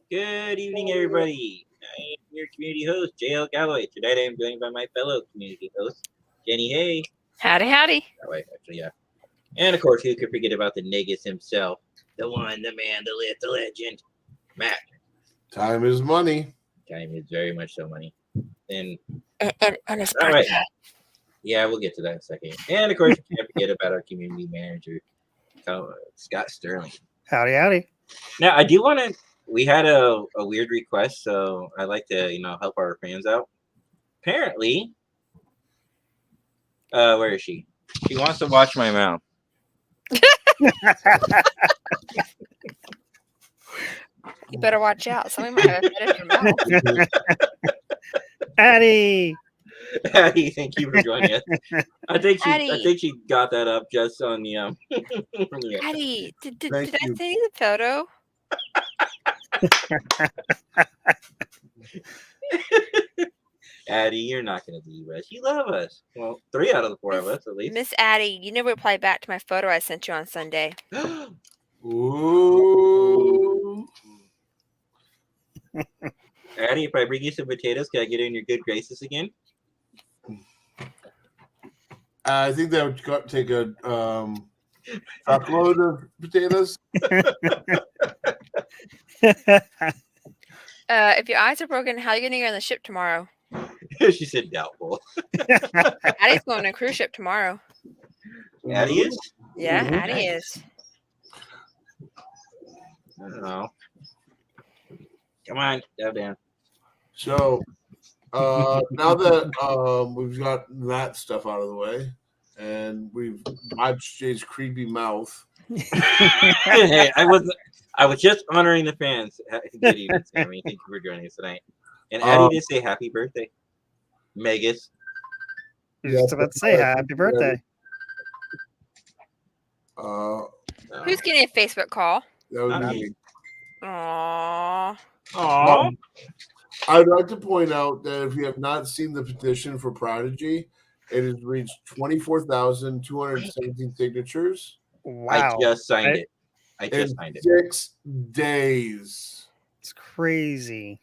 Good evening, everybody. I am your community host, JL Galloway. Tonight I am joined by my fellow community host, Jenny Hay. Howdy, howdy. That way, actually, yeah. And of course, who could forget about the Negus himself? The one, the man, the myth, the legend, Matt. Time is money. Time is very much so money. And And his all birthday. right, yeah, we'll get to that in a second. And of course, you can't forget about our community manager, Scott Sterling. Howdy, howdy. Now, I do want to. We had a weird request, so I'd like to help our fans out. Apparently, where is she? She wants to watch my mouth. You better watch out. Somebody might have a fetish in your mouth. Addie. Addie, thank you for joining us. I think Addie. she got that up just on the yeah. Addie, did Thank I you. send you the photo? Addie, you're not going to leave us. You love us. Well, 3 out of the 4 of us, at least. Miss Addie, you never replied back to my photo I sent you on Sunday. Ooh. Addie, if I bring you some potatoes, can I get in your good graces again? I think that would take a truckload of potatoes. If your eyes are broken, how are you going to get on the ship tomorrow? She said doubtful. Addie's going on a cruise ship tomorrow. Addie is? Yeah, Mhm. Addie Nice. is. I don't know. Come on, down. So now that we've got that stuff out of the way, and we've watched Jay's creepy mouth. Hey, I was just honoring the fans. Good evening, Sammy. Thank you for joining us tonight. And Addie did say happy birthday. Megas. I was just about to say happy birthday. Who's getting a Facebook call? That was Not me. Aww. Aww. I'd like to point out that if you have not seen the petition for Prodigy, it has reached 24,217 signatures Wow. I just signed I- it. I in just signed it. 6 days. It's crazy.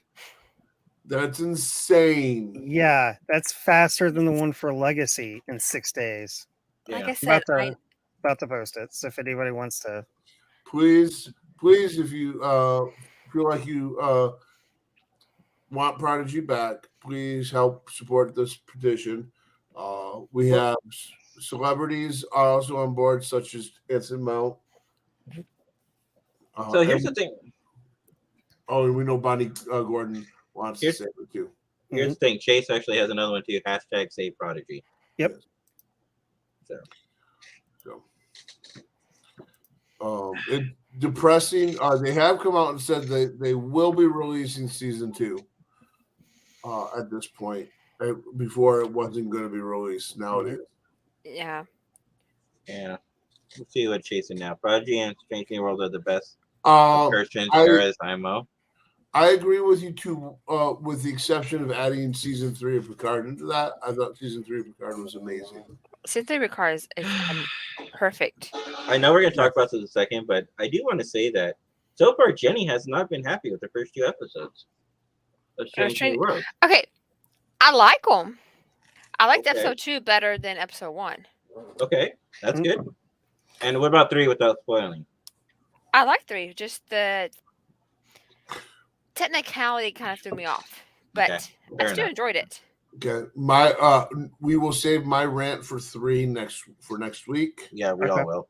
That's insane. Yeah, that's faster than the one for Legacy in 6 days. Like Yeah. I said, About to post it. So if anybody wants to, Please, if you feel like you want Prodigy back, please help support this petition. We have celebrities also on board, such as Anson Mount. So here's the thing. Oh, and we know Bonnie Gordon wants to say it too. Here's the thing. Chase actually has another one too. Hashtag save Prodigy. Yep. So It's depressing. They have come out and said they will be releasing season 2 at this point. Before it wasn't going to be released. Now it is. yeah. yeah. Let's see what chasing now. Prodigy and Strange New World are the best. Christian I- Sarah's IMO. I agree with you too, with the exception of adding season 3 of Picard into that. I thought season 3 of Picard was amazing. Cynthia Ricard is perfect. I know we're gonna talk about this in a second, but I do want to say that so far Jenny has not been happy with the first 2 episodes of Strange New World. Okay, I like them. I liked Okay. episode 2 better than episode 1. Okay, that's good. And what about 3 without spoiling? I like 3. Just the technicality kind of threw me off, but Okay, I fair still enough. enjoyed it. Okay, we will save my rant for 3 next week. Yeah, we Okay. all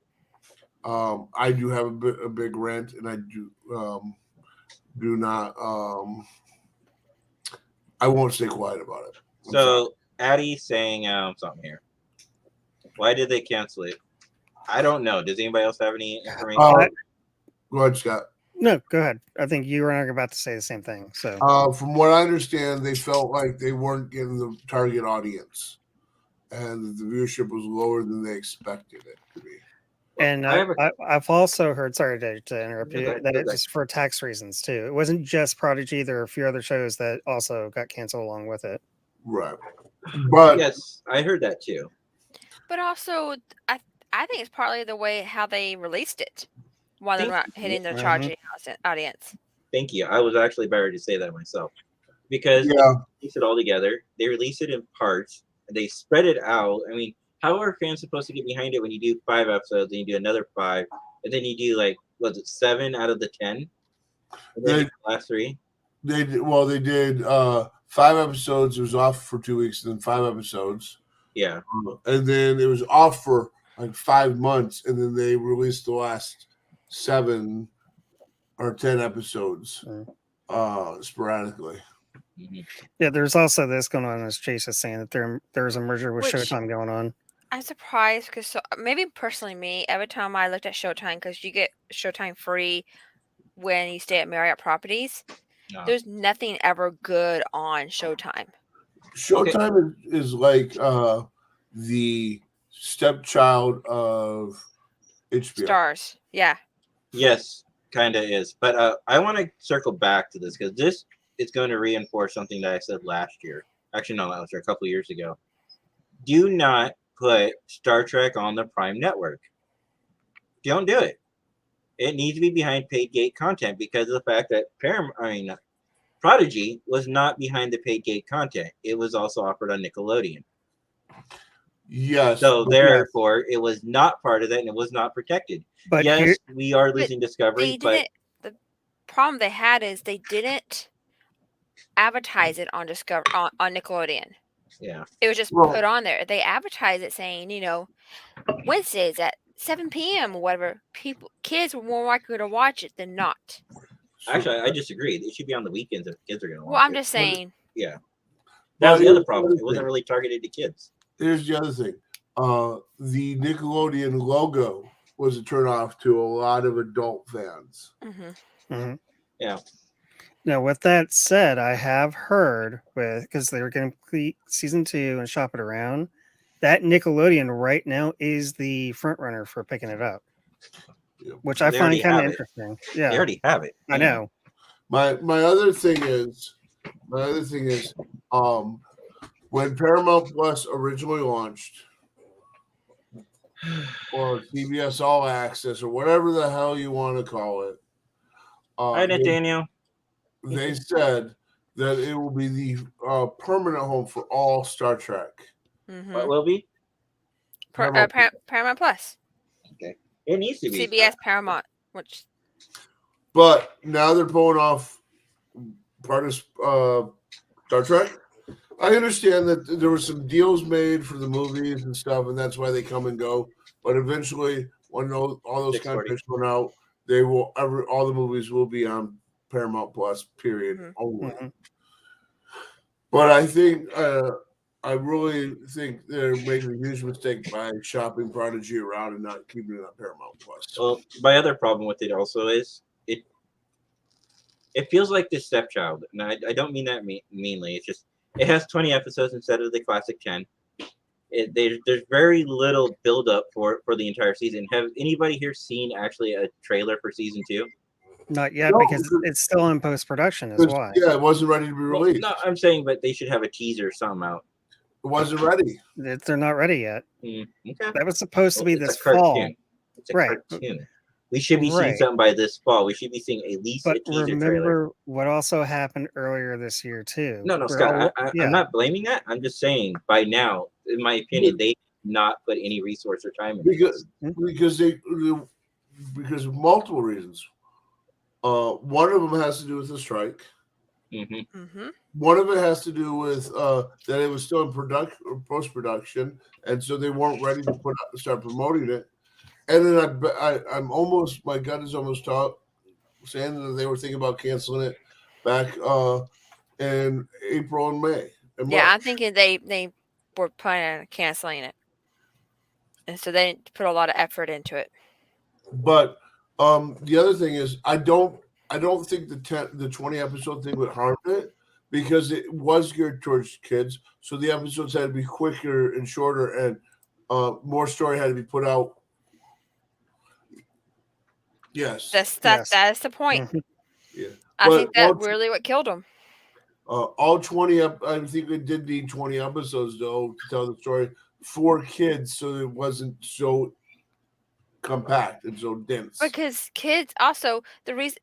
will. I do have a big rant, and I do not. I won't stay quiet about it. I'm sorry. So Addie's saying something here. Why did they cancel it? I don't know. Does anybody else have any information? Go ahead, Scott. no, go ahead. I think you were not about to say the same thing. So From what I understand, they felt like they weren't getting the target audience, and the viewership was lower than they expected it to be. and I've also heard, sorry to interrupt Go you, ahead, that go it's just for tax reasons too. It wasn't just Prodigy. There are a few other shows that also got canceled along with it. Right. But Yes, I heard that too. But also, I think it's partly the way how they released it, while they're not hitting their charging audience. Thank you. I was actually better to say that myself because they Yeah, release it all together. They release it in parts. And they spread it out. I mean, how are fans supposed to get behind it when you do 5 episodes and you do another 5, and then you do like was it 7 out of the 10, and then they the last 3? they did 5 episodes. It was off for 2 weeks, and then 5 episodes, Yeah. and then it was off for like 5 months, and then they released the last 7 or 10 episodes sporadically. Mm-hmm. Yeah, there's also this going on, as Chase is saying, that there's a merger with Which- Showtime going on. I'm surprised because maybe personally me, every time I looked at Showtime, because you get Showtime free when you stay at Marriott Properties, No. there's nothing ever good on Showtime. Showtime is like the stepchild of HBO. Stars. Yeah. Yes, kind of is. But I want to circle back to this because this is going to reinforce something that I said last year. Actually, no, last year, a couple of years ago. Do not put Star Trek on the Prime Network. Don't do it. It needs to be behind paid gate content because of the fact that Prodigy was not behind the paid gate content. It was also offered on Nickelodeon. Yes. So therefore, it was not part of that and it was not protected. But yes, here, we are losing Discovery, They but didn't. The problem they had is they didn't advertise it on on Nickelodeon. yeah. It was just Well- put on there. They advertised it saying, Wednesdays at 7 p.m. or whatever. Kids were more likely to watch it than not. Actually, I disagree. It should be on the weekends if kids are going to watch Well, I'm it. just saying. Yeah. Well, That was the here's other problem. other It wasn't thing. really targeted to kids. Here's the other thing. The Nickelodeon logo was a turnoff to a lot of adult fans. Mm-hmm. Yeah. now with that said, I have heard because they were going to complete season 2 and shop it around, that Nickelodeon right now is the front runner for picking it up, which I They find already kind of have it. interesting. They Yeah, already have it. I know. My other thing is when Paramount Plus originally launched, or CBS All Access, or whatever the hell you want to call it, Hi, Nathaniel. they said that it will be the permanent home for all Star Trek. Mm-hmm. What will be? Paramount Plus. It needs to be. CBS Paramount, which But now they're pulling off part of Star Trek. I understand that there were some deals made for the movies and stuff, and that's why they come and go. But eventually, when all those 640. contracts run out, all the movies will be on Paramount Plus. Period. Mhm. Only. Mhm. But I think I really think they're making a huge mistake by shopping Prodigy around and not keeping it on Paramount Plus. Well, my other problem with it also is it feels like this stepchild, and I don't mean that meanly. It's just it has 20 episodes instead of the classic 10. There's very little build up for the entire season. Have anybody here seen actually a trailer for season 2? Not yet, No, because it's still in post-production is why. Yeah, it wasn't ready to be Well, released. no, I'm saying, but they should have a teaser or something out. It wasn't ready. They're not ready yet. Okay. That was supposed to be Well, it's this a fall. cartoon. It's a Right. cartoon. We should be seeing Right. something by this fall. We should be seeing at least But a teaser remember trailer. what also happened earlier this year too. No, where Scott. yeah. I'm not blaming that. I'm just saying by now, in my opinion, they not put any resource or time into Because this. because of multiple reasons. One of them has to do with the strike. Mhm. mm-hmm. One of it has to do with that it was still in post production, and so they weren't ready to start promoting it. And then I'm almost, my gut is almost saying that they were thinking about canceling it back in April and May. And Yeah, March. I'm thinking they were planning on canceling it, and so they didn't put a lot of effort into it. But the other thing is, I don't think the 20 episode thing would harm it because it was geared towards kids. So the episodes had to be quicker and shorter, and more story had to be put out. Yes. That is the point. Mhm. Yeah. I But think that all- really what killed them. All 20 I think it did need 20 episodes though to tell the story for kids, so it wasn't so compact and so dense. Because kids also the reason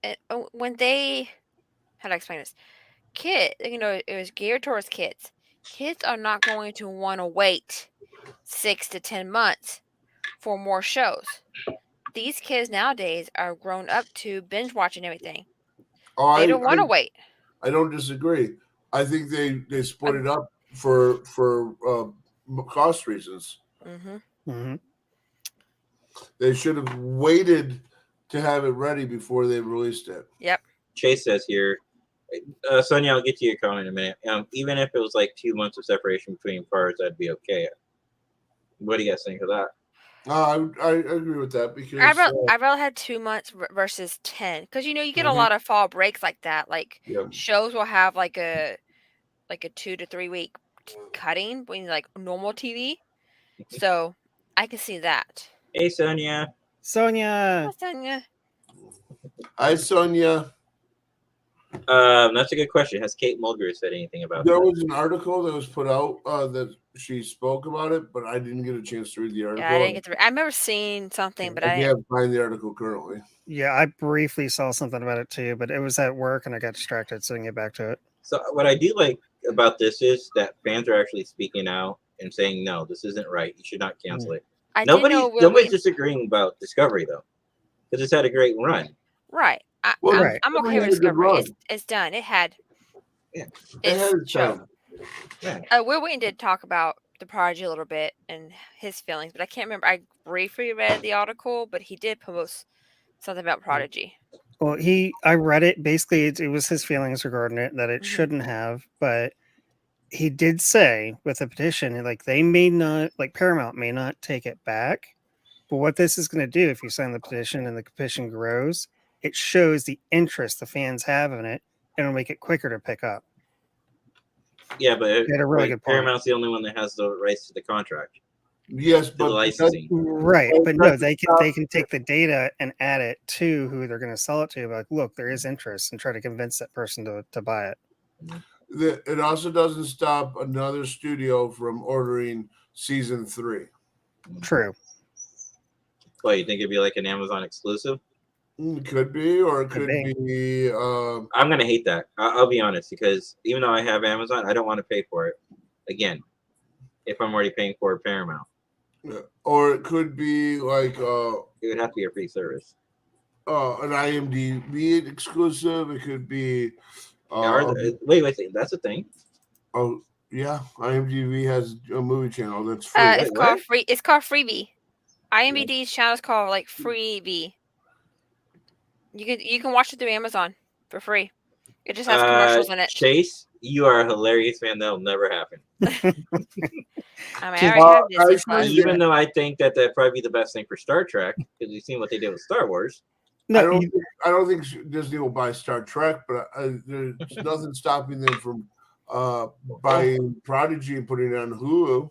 when they how do I explain this? It was geared towards kids. Kids are not going to want to wait 6 to 10 months for more shows. These kids nowadays are grown up to binge watching everything. Oh, They don't want to wait. I don't disagree. I think they split it up for cost reasons. Mm-hmm. Hmm. They should have waited to have it ready before they released it. Yep. Chase says here, Sonia, I'll get to your comment in a minute. Even if it was like 2 months of separation between parts, I'd be okay. What do you guys think of that? I agree with that because I rather had 2 months versus 10 because you get a Mhm. lot of fall breaks like that. Like yeah. shows will have like a 2 to 3 week cutting when like normal TV. So I can see that. Hey, Sonia. Sonia. Sonia. Hi, Sonia. That's a good question. Has Kate Mulgrew said anything about There that? was an article that was put out that she spoke about it, but I didn't get a chance to read the article. Yeah, I didn't get to. I remember seeing something, but I I didn't. can't find the article currently. Yeah, I briefly saw something about it too, but it was at work and I got distracted, so I didn't get back to it. So what I do like about this is that fans are actually speaking out and saying, no, this isn't right. You should not cancel it. I didn't know Will Nobody's Wheaton- disagreeing about Discovery though, because it's had a great run. Right. Well, Right. I'm Discovery okay had with a good Discovery. run. It's done. It had. Yeah. It had Its its show. time. Will Wheaton did talk about the Prodigy a little bit and his feelings, but I can't remember. I briefly read the article, but he did post something about Prodigy. Well, I read it. Basically, it was his feelings regarding it that it Mhm. shouldn't have, but he did say with the petition, like they may not, like Paramount may not take it back. But what this is going to do, if you sign the petition and the petition grows, it shows the interest the fans have in it, and it'll make it quicker to pick up. Yeah, but You had a really good point. Paramount's the only one that has the rights to the contract, Yes, to the but licensing. Right, Well, but no, that's they can not- take the data and add it to who they're going to sell it to. Like, look, there is interest, and try to convince that person to buy it. it also doesn't stop another studio from ordering season 3. True. Well, you think it'd be like an Amazon exclusive? It could be, or it Could could be. I'm gonna hate that. I'll be honest, because even though I have Amazon, I don't want to pay for it again. If I'm already paying for Paramount, Or it could be like it would have to be a free service. an IMDb exclusive. It could be. Wait, that's a thing. Oh yeah, IMDb has a movie channel that's free. It's Wait, called what? free. It's called Freebie. IMDb's channel is called like Freebie. You can watch it through Amazon for free. It just has commercials in it. Chase, you are a hilarious man. That'll never happen. I mean, I already have Disney actually, Plus. Yeah. Even though I think that'd probably be the best thing for Star Trek, because you've seen what they did with Star Wars. I No, don't think Disney will buy Star Trek, but there's nothing stopping them from buying Prodigy and putting it on Hulu.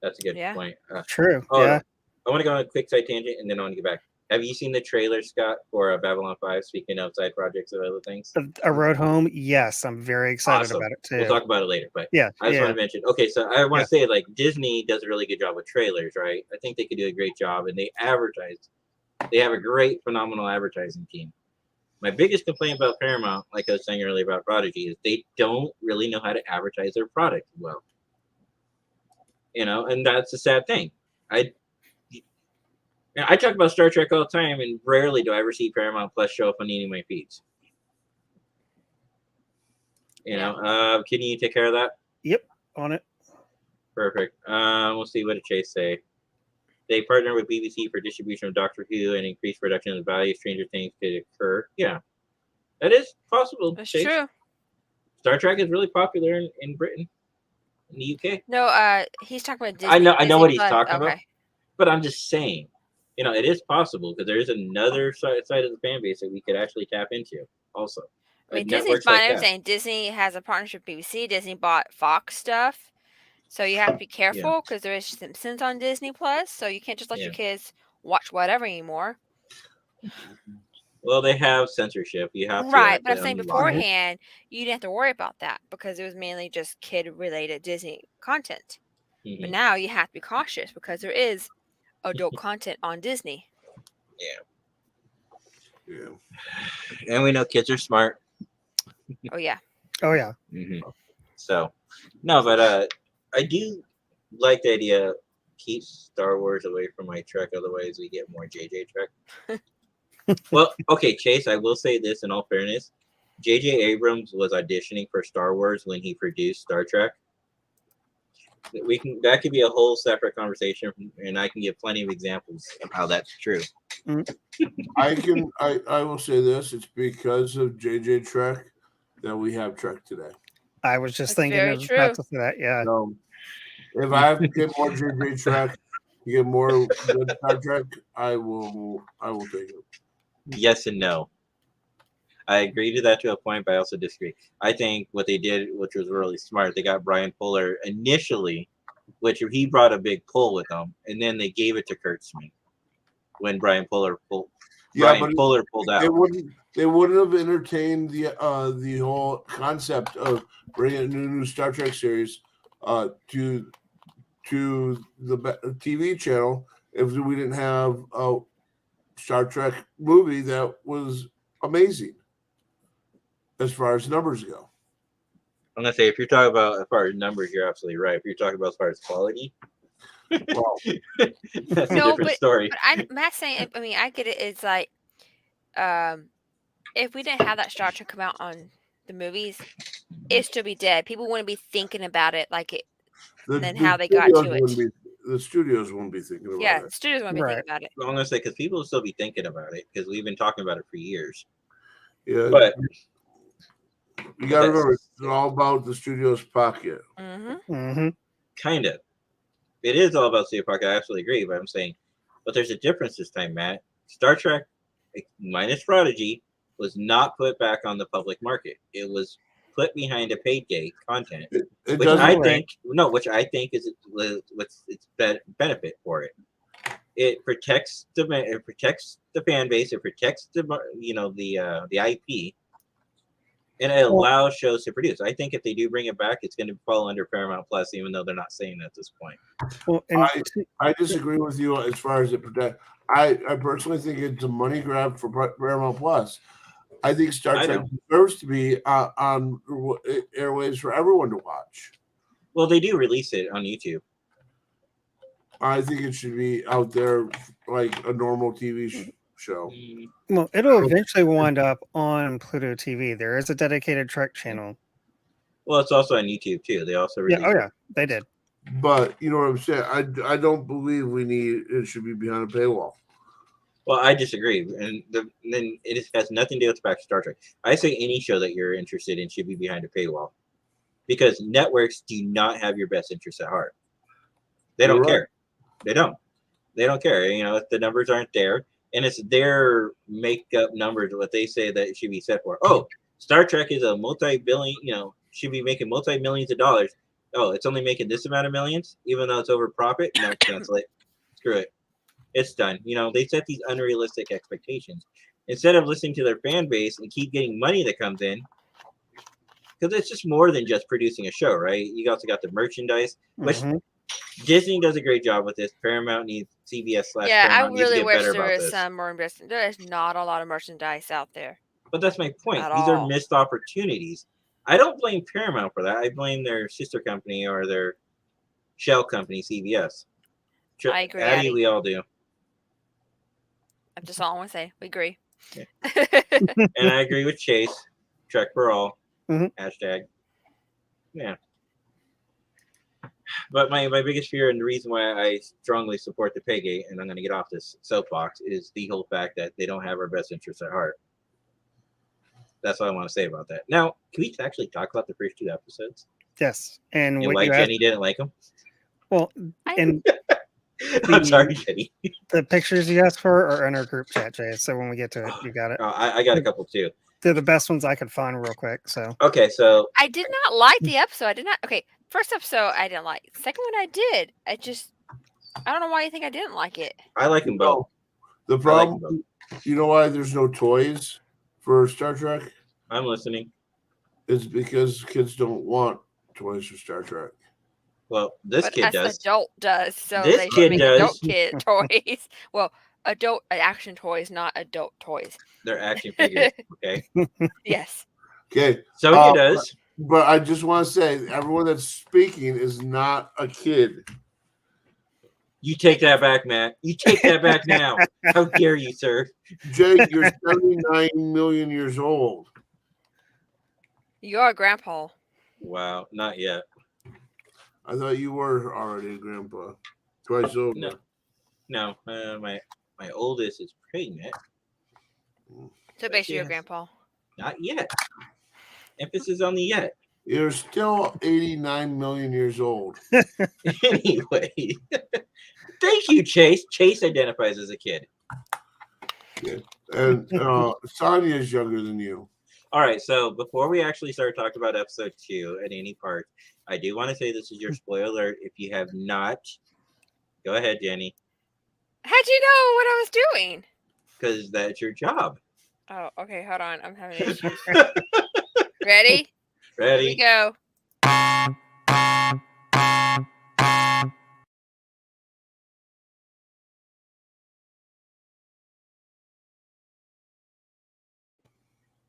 That's a good Yeah. point. true. Oh, Yeah. I want to go on a quick side tangent, and then I want to get back. Have you seen the trailer, Scott, for Babylon 5? Speaking of side projects and other things, A Road Home. Yes, I'm very excited Awesome. about it too. we'll talk about it later. But Yeah. I just Yeah. want to mention. Okay, so I want to say, like, Disney does a really good job with trailers, right? I think they could do a great job, and they advertise. They have a great, phenomenal advertising team. My biggest complaint about Paramount, like I was saying earlier about Prodigy, is they don't really know how to advertise their product well. And that's a sad thing. I talk about Star Trek all the time, and rarely do I ever see Paramount Plus show up on any of my feeds. Can you take care of that? On it. Perfect. We'll see what did Chase say. They partner with BBC for distribution of Doctor Who and increased production of value. Stranger Things could occur. Yeah, that is possible. That's Chase. true. Star Trek is really popular in Britain, in the UK. No, he's talking about Disney. I know Disney what he's Plus. talking about. Okay. But I'm just saying, it is possible because there is another side of the fan base that we could actually tap into also. I mean, Like Disney's networks buying like that. everything. Disney has a partnership with BBC. Disney bought Fox stuff. So you have to be careful because there is Simpsons on Disney Plus. So you can't just let your kids watch whatever anymore. Well, they have censorship. You have to. Right. But I'm saying watch it. beforehand, you didn't have to worry about that because it was mainly just kid-related Disney content. Mhm. But now you have to be cautious because there is adult content on Disney. Yeah. And we know kids are smart. Oh yeah. Oh yeah. So, no, but I do like the idea. Keep Star Wars away from my Trek, otherwise we get more JJ Trek. Well, okay, Chase. I will say this in all fairness: JJ Abrams was auditioning for Star Wars when he produced Star Trek. That could be a whole separate conversation, and I can give plenty of examples of how that's true. I will say this: it's because of JJ Trek that we have Trek today. I was just That's thinking very of true. about to say that. Yeah. So if I have to get more JJ Trek, to get more good Star Trek, I will take it. Yes and no. I agree to that to a point, but I also disagree. I think what they did, which was really smart, they got Brian Fuller initially, which he brought a big pull with him, and then they gave it to Kurtzman when Brian Fuller pulled out. They wouldn't have entertained the whole concept of bringing a new Star Trek series to the TV channel if we didn't have a Star Trek movie that was amazing as far as numbers go. I'm gonna say if you're talking about as far as numbers, you're absolutely right. If you're talking about as far as quality, Well, that's a No, different story. But Matt's saying. I mean, I get it. It's like, if we didn't have that Star Trek come out on the movies, it'd still be dead. People wouldn't be thinking about it like it. And how they got to it. The studios won't be thinking about Yeah, it. the studios won't be Right. thinking about it. I'm gonna say because people will still be thinking about it because we've been talking about it for years. Yeah, But you got to remember, it's all about the studio's pocket. Mm-hmm. kind of, it is all about Studio Park. I absolutely agree, but I'm saying, but there's a difference this time, Matt. Star Trek, minus Prodigy, was not put back on the public market. It was put behind a paid gate content, It which doesn't. I think is what's its benefit for it. It protects the fan base. It protects the IP, and it allows shows to produce. I think if they do bring it back, it's going to fall under Paramount Plus, even though they're not saying that at this point. Well, and I disagree with you as far as it protect. I personally think it's a money grab for Paramount Plus. I think Star Trek deserves to be on airwaves for everyone to watch. Well, they do release it on YouTube. I think it should be out there like a normal TV show. well, it'll eventually wind up on Pluto TV. There is a dedicated Trek channel. Well, it's also on YouTube too. They also release Yeah. They did. But you know what I'm saying? I don't believe it should be behind a paywall. Well, I disagree, and then it has nothing to do with the fact of Star Trek. I say any show that you're interested in should be behind a paywall, because networks do not have your best interests at heart. They don't care. They don't. They don't care. If the numbers aren't there, and it's their make-up numbers, what they say that it should be set for. Oh, Star Trek is a multi-billion. Should be making multi-millions of dollars. Oh, it's only making this amount of millions, even though it's over profit. No, cancel it. Screw it. It's done. They set these unrealistic expectations instead of listening to their fan base and keep getting money that comes in, because it's just more than just producing a show, right? You also got the merchandise, which Disney does a great job with this. Paramount needs CBS / Yeah, I Paramount needs to really get wish better there about was this. some more investment. There is not a lot of merchandise out there. But that's my point. At These are all. missed opportunities. I don't blame Paramount for that. I blame their sister company or their shell company, CBS. I agree, Addie, Addie. we all do. That's just all I want to say. We agree. Yeah. And I agree with Chase. Trek for all. Hashtag. Yeah. But my biggest fear and the reason why I strongly support the Paygate, and I'm going to get off this soapbox, is the whole fact that they don't have our best interests at heart. That's all I want to say about that. Now, can we actually talk about the first 2 episodes? Yes, and And what why you Jenny didn't like them? well, and I'm sorry, Jenny. the pictures you asked for are in our group chat, Jay. So when we get to it, you got it. I got a couple too. They're the best ones I could find real quick. So Okay, so I did not like the episode. I did not. Okay, first episode I didn't like. Second one I did. I don't know why you think I didn't like it. I like them both. The problem, you know why there's no toys for Star Trek? I'm listening. It's because kids don't want toys for Star Trek. Well, this But kid us does. adult does. So This they kid should make does. adult kid toys. Well, adult action toys, not adult toys. They're action figures. Okay. Yes. Okay. So he does. But I just want to say, everyone that's speaking is not a kid. You take that back, Matt. You take that back now. How dare you, sir? Jake, you're 79 million years old. You're a grandpa. Wow, not yet. I thought you were already a grandpa. Twice over. No, my oldest is pregnant. So basically, your Yes. grandpa. Not yet. Emphasis on the yet. You're still 89 million years old. Anyway, thank you, Chase. Chase identifies as a kid. And Sonya is younger than you. All right, so before we actually start talking about episode 2 at any part, I do want to say this is your spoiler alert. If you have not, go ahead, Jenny, How'd you know what I was doing? because that's your job. Oh, okay. Hold on. I'm having issues. Ready? Here we Ready? go.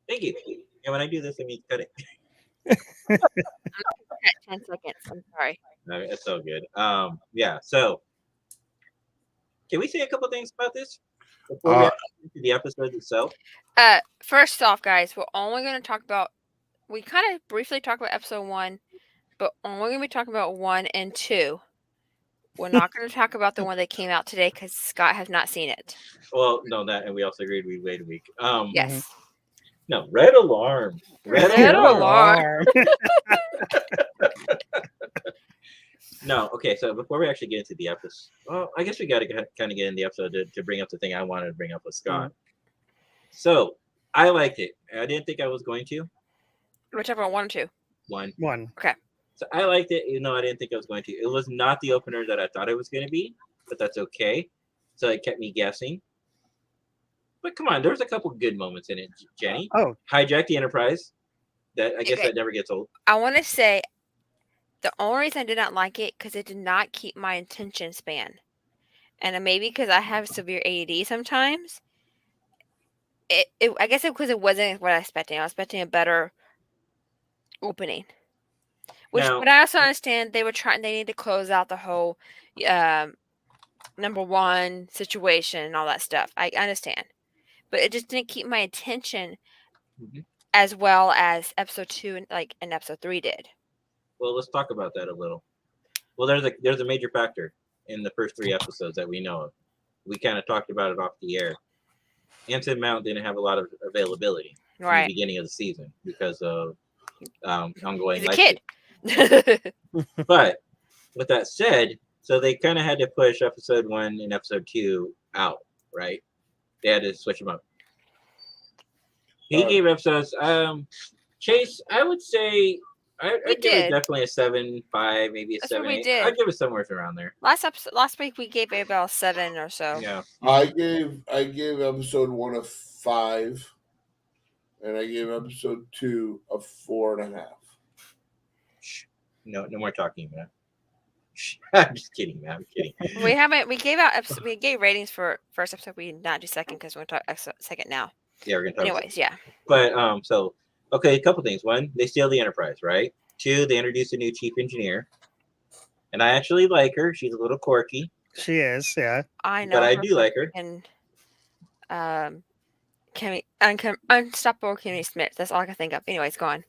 Thank you. And when I do this, I mean cut it. Okay, 10 seconds. I'm sorry. No, it's so good. Yeah. So, can we say a couple things about this before we actually get to the episode itself? First off, guys, we're only going to talk about. We kind of briefly talked about episode 1, but only going to be talking about 1 and 2. We're not going to talk about the one that came out today because Scott has not seen it. Well, no, that, and we also agreed we'd wait a week. Yes. No, Red Alarm. Red Red Alarm. Alarm. No, okay. So before we actually get into the episode, well, I guess we got to kind of get in the episode to bring up the thing I wanted to bring up with Scott. So I liked it. I didn't think I was going to. Whichever one, 1 or 2. One. One. So I liked it, even though I didn't think I was going to. It was not the opener that I thought it was going to be, but that's okay. So it kept me guessing. But come on, there's a couple good moments in it, Jenny. Oh, Hijack the Enterprise. That I guess Okay. that never gets old. I want to say the only reason I did not like it because it did not keep my attention span. And maybe because I have severe ADD sometimes. I guess because it wasn't what I was expecting. I was expecting a better opening. Now- But I also understand they need to close out the whole number 1 situation and all that stuff. I understand. But it just didn't keep my attention Mhm. as well as episode 2 and episode 3 did. Well, let's talk about that a little. Well, there's a major factor in the first 3 episodes that we know of. We kind of talked about it off the air. Anson Mount didn't have a lot of availability in the Right. beginning of the season because of ongoing He's a life kid. But with that said, so they kind of had to push episode 1 and episode 2 out, right? They had to switch them up. He gave episodes. Chase, I would say I'd give it did. definitely a 7.5, maybe a That's what 7. we 8. did. I'd give it somewhere around there. Last week we gave it about 7 or so. Yeah. I gave episode 1 a 5, and I gave episode 2 a 4.5. No more talking, man. I'm just kidding, man. I'm kidding. We gave ratings for first episode. We did not do second because we're gonna talk second now. Yeah, we're gonna talk. Anyways, yeah. But so okay, a couple things. 1, they steal the Enterprise, right? 2, they introduce a new chief engineer, and I actually like her. She's a little quirky, she is. Yeah. I know. but I her do like her. And Unstoppable Kimmy Smith. That's all I can think of. Anyways, go on.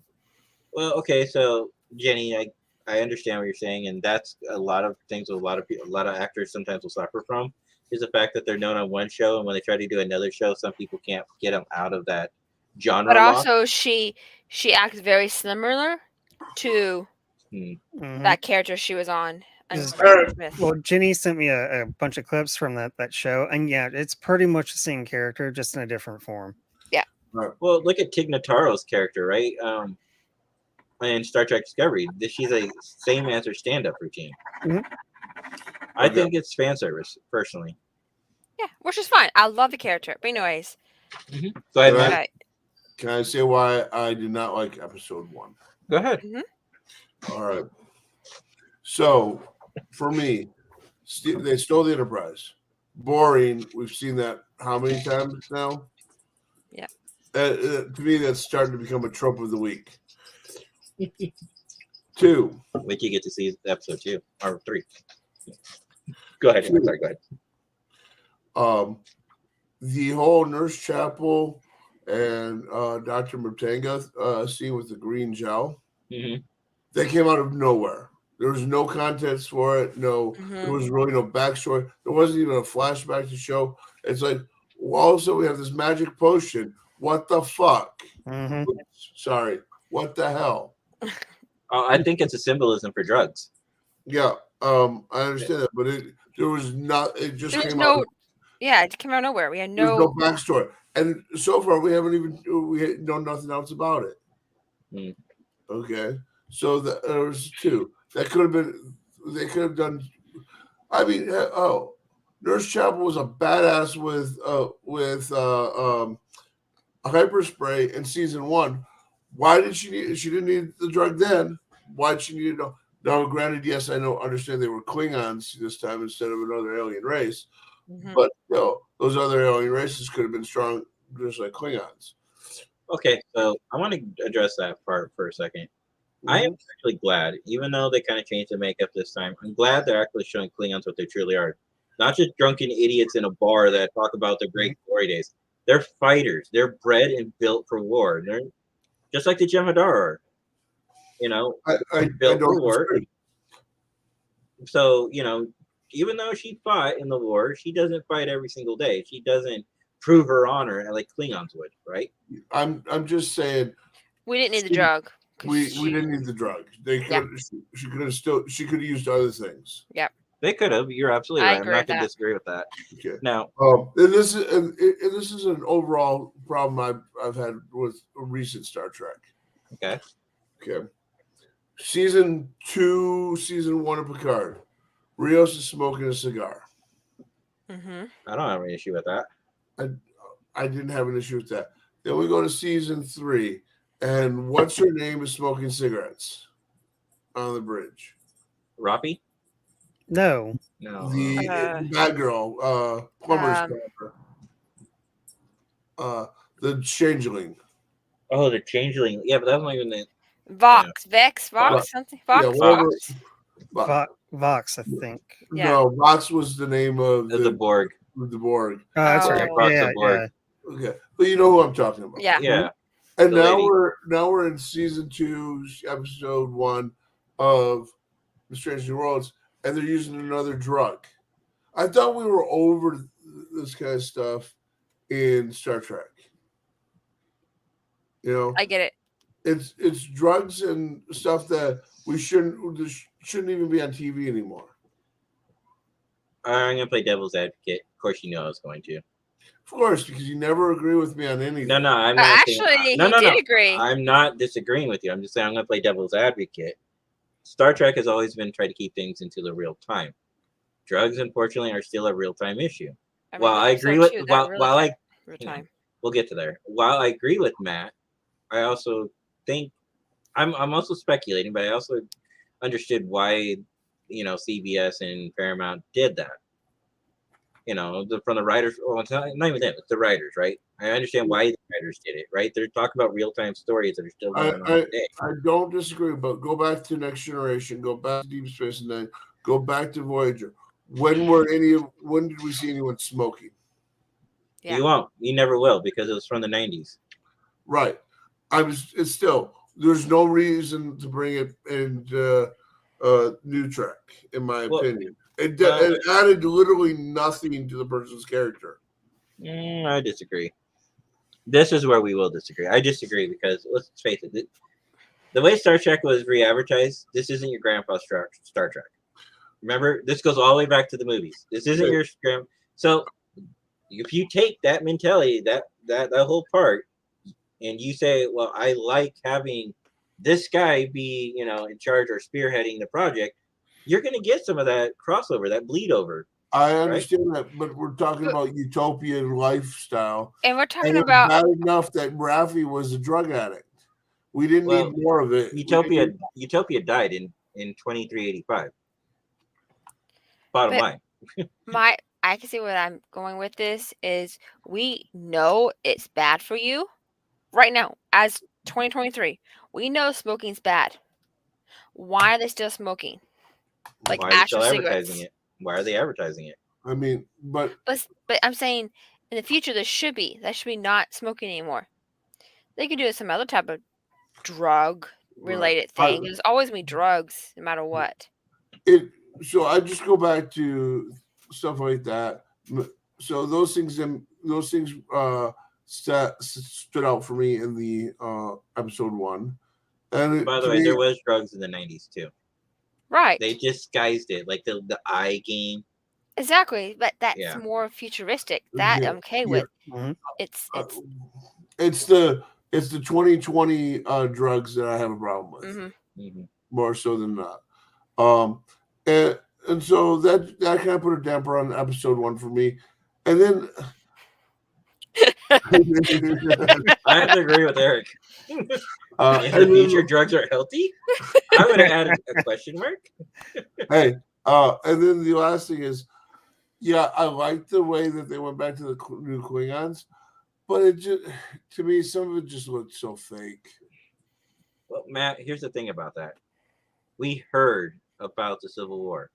Well, okay, so Jenny, I understand what you're saying, and that's a lot of things. A lot of people, a lot of actors sometimes will suffer from is the fact that they're known on one show, and when they try to do another show, some people can't get them out of that genre. But lock. also, she acts very similar to Mhm. that character she was on. Is- Unstoppable Smith. Well, Jenny sent me a bunch of clips from that show, and yeah, it's pretty much the same character, just in a different form. Well, look at Tig Notaro's character, right? In Star Trek Discovery, she's a same as her stand-up routine. Mhm. I Okay. think it's fan service, personally. Yeah, which is fine. I love the character. But anyways, Go ahead, Right. Matt. okay. Can I say why I did not like episode 1? Go ahead. All right. So, for me, they stole the Enterprise. Boring. We've seen that how many times now? Yeah. To me, that's starting to become a trope of the week. 2. Wait till you get to see episode 2 or 3. Go ahead. Two. I'm sorry. Go ahead. The whole Nurse Chapel and Dr. Murtanga scene with the green gel, Mm-hmm. that came out of nowhere. There was no context for it. No, there was really no backstory. There wasn't even a flashback to show. It's like, well, also we have this magic potion. What the fuck? Mhm. Sorry. What the hell? I think it's a symbolism for drugs. Yeah, I understand that, but there was not. It just There's came no, out. yeah, it came out of nowhere. We had There's no, no backstory, and so far we know nothing else about it. Mm. Okay, so there was 2 that could have been. They could have done. I mean, Nurse Chapel was a badass with hyper spray in season 1. Why did she need? She didn't need the drug then. Why did she need it? Now, granted, yes, I understand they were Klingons this time instead of another alien race, but those other alien races could have been strong, just like Klingons. Okay, so I want to address that part for a second. I am actually glad, even though they kind of changed the makeup this time, I'm glad they're actually showing Klingons what they truly are. Not just drunken idiots in a bar that talk about the great glory days. They're fighters. They're bred and built for war. They're just like the Jem'Hadar are. I built for don't war. disagree. So, even though she fought in the war, she doesn't fight every single day. She doesn't prove her honor like Klingons would, right? I'm just saying we didn't need the drug. 'cause we she- didn't need the drug. They could she could have used other things. They could have. You're absolutely I right. I'm agree not with going to that. disagree with that. Okay. Now, And this is an overall problem I've had with recent Star Trek. okay. Okay. Season 2, season 1 of Picard. Rios is smoking a cigar. Mhm. I don't have an issue with that. I didn't have an issue with that. Then we go to season 3, and what's her name is smoking cigarettes on the bridge. Rafi? No. No. The bad girl, plumber's daughter. The changeling. Oh, the changeling. Yeah, but that was not even the. Vox, Vex, Vox, Vox. something. Vox, Yeah, whatever. Vox. Vox, I think. Yeah. No, Vox was the name of The Borg. the Borg. Oh, that's Oh. right. Vox Yeah, the Borg. Okay, but you know who I'm talking about. Yeah. Yeah. And The lady. now we're in season 2, episode 1 of The Strange New Worlds, and they're using another drug. I thought we were over this kind of stuff in Star Trek. I get it. It's drugs and stuff that we shouldn't even be on TV anymore. I'm going to play devil's advocate. Of course, you know I was going to. Of course, because you never agree with me on anything. No, I'm not. Actually, no, he no, did no. agree. I'm not disagreeing with you. I'm just saying I'm going to play devil's advocate. Star Trek has always been trying to keep things into the real time. Drugs, unfortunately, are still a real time issue. I mean, While I that's so agree with cute. They're while, really while I real you know, time. we'll get to there. While I agree with Matt, I also think I'm also speculating, but I also understood why CBS and Paramount did that. From the writers. Well, it's not even them. It's the writers, right? I understand why the writers did it, right? They're talking about real time stories that are still going on today. I don't disagree, but go back to Next Generation, go back to Deep Space Nine, go back to Voyager. When did we see anyone smoking? Yeah. You won't. You never will because it was from the 90s. Right. It's still there's no reason to bring it into New Trek, in my opinion. It added literally nothing to the person's character. I disagree. This is where we will disagree. I disagree because let's face it, the way Star Trek was re-advertised, this isn't your grandpa's Star Trek. Remember, this goes all the way back to the movies. This isn't your grandpa. So if you take that mentality, that whole part, and you say, well, I like having this guy be, in charge or spearheading the project, you're going to get some of that crossover, that bleed over. I understand that, but we're talking about utopian lifestyle. And we're talking and about bad enough that Raffi was a drug addict. We didn't need more of it. Utopia died in 2385. Bottom line. I can see what I'm going with this is we know it's bad for you, right now, as 2023, we know smoking's bad. Why are they still smoking? Like Why are they actual still advertising cigarettes. it? Why are they advertising it? I mean, but But I'm saying in the future that should be not smoking anymore. They could do some other type of drug related thing. There's always gonna be drugs no matter what. it. So I just go back to stuff like that. So those things stood out for me in the episode 1. And By the to way, me, there was drugs in the 90s too. Right. They disguised it, like the eye game. Exactly. But that's Yeah. more futuristic. That Yeah, I'm okay yeah. with. Mhm. It's it's the 2020 drugs that I have a problem with, mhm. Mhm. more so than not. And so that kind of put a damper on episode 1 for me. And then I have to agree with Eric. In and the then- future, drugs are healthy. I would have added a question mark. hey, and then the last thing is, yeah, I like the way that they went back to the new Klingons, but it just, to me, some of it just looked so fake. Well, Matt, here's the thing about that. We heard about the Civil War,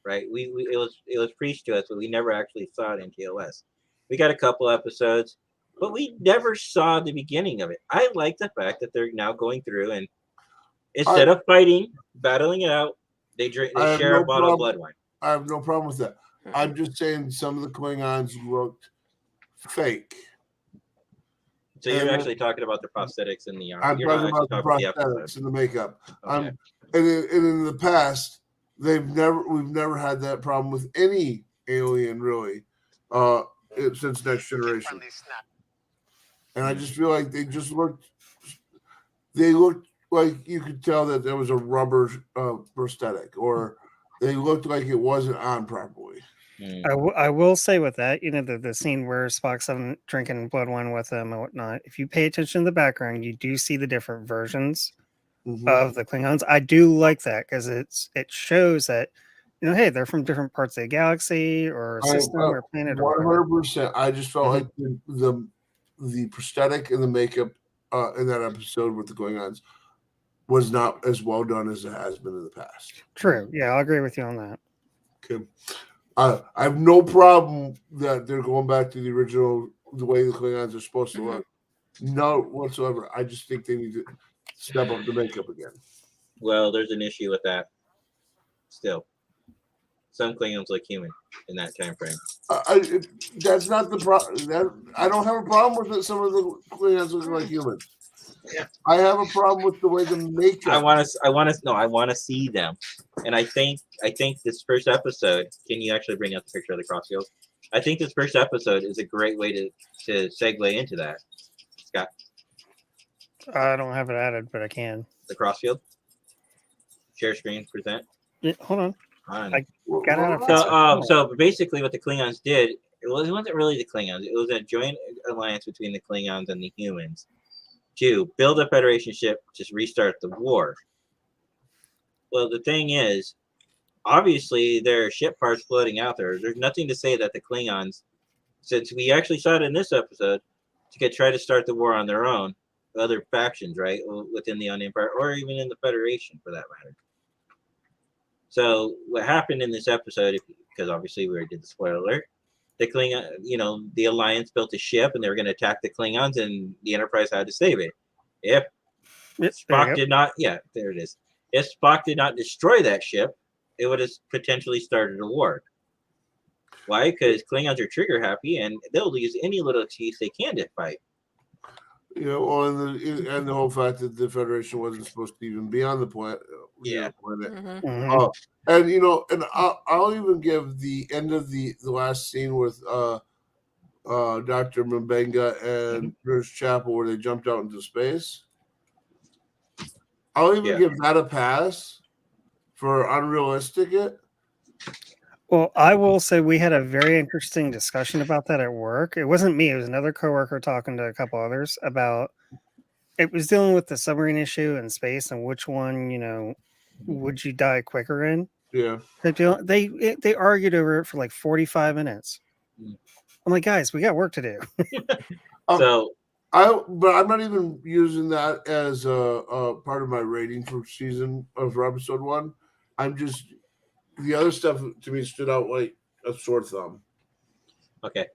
right? It was preached to us, but we never actually saw it in TOS. We got a couple episodes, but we never saw the beginning of it. I like the fact that they're now going through and instead of fighting, battling it out, they I have share no a bottle of problem- blood wine. I have no problem with that. I'm just saying some of the Klingons looked fake. So you're and- actually talking about the prosthetics and the I'm you're not talking actually about the talking about the prosthetics episode. and the makeup. Okay. And in the past, we've never had that problem with any alien really, since Next Generation. And I just feel like they looked like you could tell that there was a rubber prosthetic, or they looked like it wasn't on properly. Mm. I will say with that, the scene where Spock's drinking blood wine with them and whatnot. If you pay attention to the background, you do see the different versions Mhm. of the Klingons. I do like that because it shows that hey, they're from different parts of the galaxy or system or planet or whatever. 100%. I just felt like the prosthetic and the makeup in that episode with the Klingons was not as well done as it has been in the past. True. Yeah, I'll agree with you on that. Okay. I have no problem that they're going back to the original, the way the Klingons are supposed to look. No whatsoever. I just think they need to step up the makeup again. Well, there's an issue with that. Still, some Klingons look human in that time frame. That's not the problem. I don't have a problem with it. Some of the Klingons look like humans. Yeah. I have a problem with the way the makeup. I want to see them, and I think this first episode. Can you actually bring up the picture of the crossfield? I think this first episode is a great way to segue into that. Scott, I don't have it added, but I can. the crossfield. Share screen, present. Yeah, hold on. On. Got out of So basically, what the Klingons did, it wasn't really the Klingons. It was a joint alliance between the Klingons and the humans to build a Federation ship to restart the war. Well, the thing is, obviously, there are ship parts floating out there. There's nothing to say that the Klingons, since we actually saw it in this episode, try to start the war on their own, other factions, right, within the Empire, or even in the Federation, for that matter. So what happened in this episode, because obviously we already did the spoiler alert, the Klingon, the Alliance built a ship and they were going to attack the Klingons, and the Enterprise had to save it. If Spock did not, there it is. If Spock did not destroy that ship, it would have potentially started a war. Why? Because Klingons are trigger happy and they'll use any little excuse they can to fight. And the whole fact that the Federation wasn't supposed to even be on the planet. Planet. Mhm. And I'll even give the end of the last scene with Dr. Mbenga and Nurse Chapel, where they jumped out into space. I'll even give that a pass for unrealistic it. Well, I will say we had a very interesting discussion about that at work. It wasn't me; it was another coworker talking to a couple others about. It was dealing with the submarine issue in space and which one, would you die quicker in? Yeah. They argued over it for like 45 minutes. I'm like, guys, we got work to do. So But I'm not even using that as a part of my rating for episode 1. I'm just the other stuff to me stood out like a sore thumb. Okay.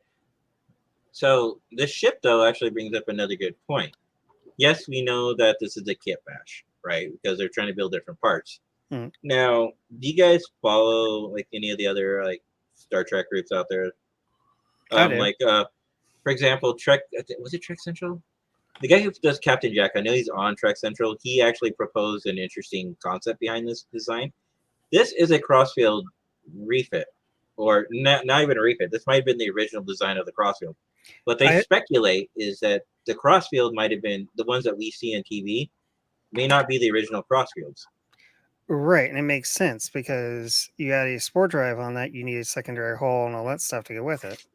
So this ship though actually brings up another good point. Yes, we know that this is a kit bash, right? Because they're trying to build different parts. Now, do you guys follow like any of the other like Star Trek groups out there? I do. Like for example, Trek was it Trek Central? The guy who does Captain Jack, I know he's on Trek Central. He actually proposed an interesting concept behind this design. This is a crossfield refit, or not even a refit. This might have been the original design of the crossfield. What they speculate is that the crossfield might have been the ones that we see on TV may not be the original crossfields. Right, and it makes sense because you got a sport drive on that. You need a secondary hull and all that stuff to go with it.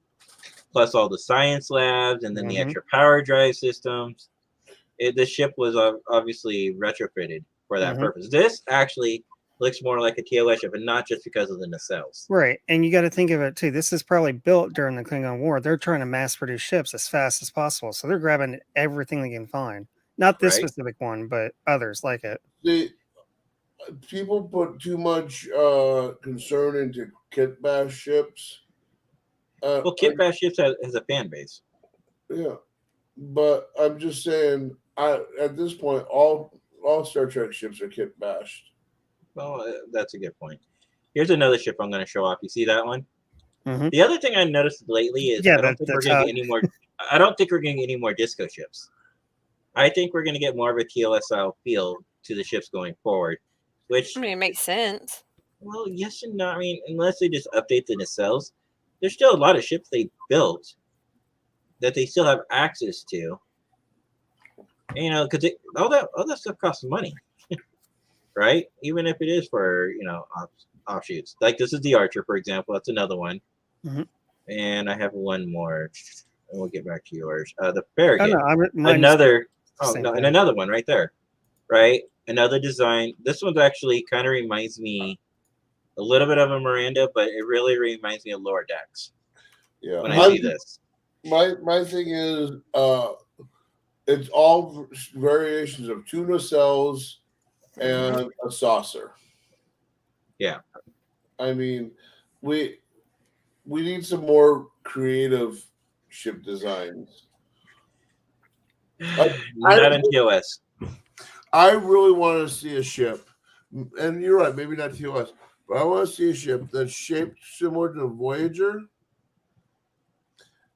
Plus all the science labs and then the extra power drive systems. The ship was obviously retrofitted for that purpose. This actually looks more like a TOS ship, and not just because of the nacelles. Right, and you got to think of it too. This is probably built during the Klingon War. They're trying to mass produce ships as fast as possible, so they're grabbing everything they can find. Not this specific one, but others like it. People put too much concern into kit bash ships. Well, kit bash ships has a fan base. Yeah, but I'm just saying. At this point, all Star Trek ships are kit bashed. Well, that's a good point. Here's another ship I'm going to show off. You see that one? Mm-hmm. The other thing I noticed lately is I don't think we're going to get any more. I don't think we're going to get any more disco ships. I think we're going to get more of a TOS style feel to the ships going forward. Which I mean, it makes sense. Well, yes and no. I mean, unless they just update the nacelles, there's still a lot of ships they built that they still have access to. You know, because all that stuff costs money, right? Even if it is for offshoots. Like this is the Archer, for example. That's another one. Mm-hmm. And I have one more, and we'll get back to yours. The Farragut. And another one right there, right? Another design. This one's actually kind of reminds me a little bit of a Miranda, but it really reminds me of Lower Decks. Yeah, when I see this. My thing is, it's all variations of two nacelles and a saucer. Yeah, I mean, we need some more creative ship designs. Not in TOS. I really want to see a ship, and you're right, maybe not TOS, but I want to see a ship that's shaped similar to the Voyager,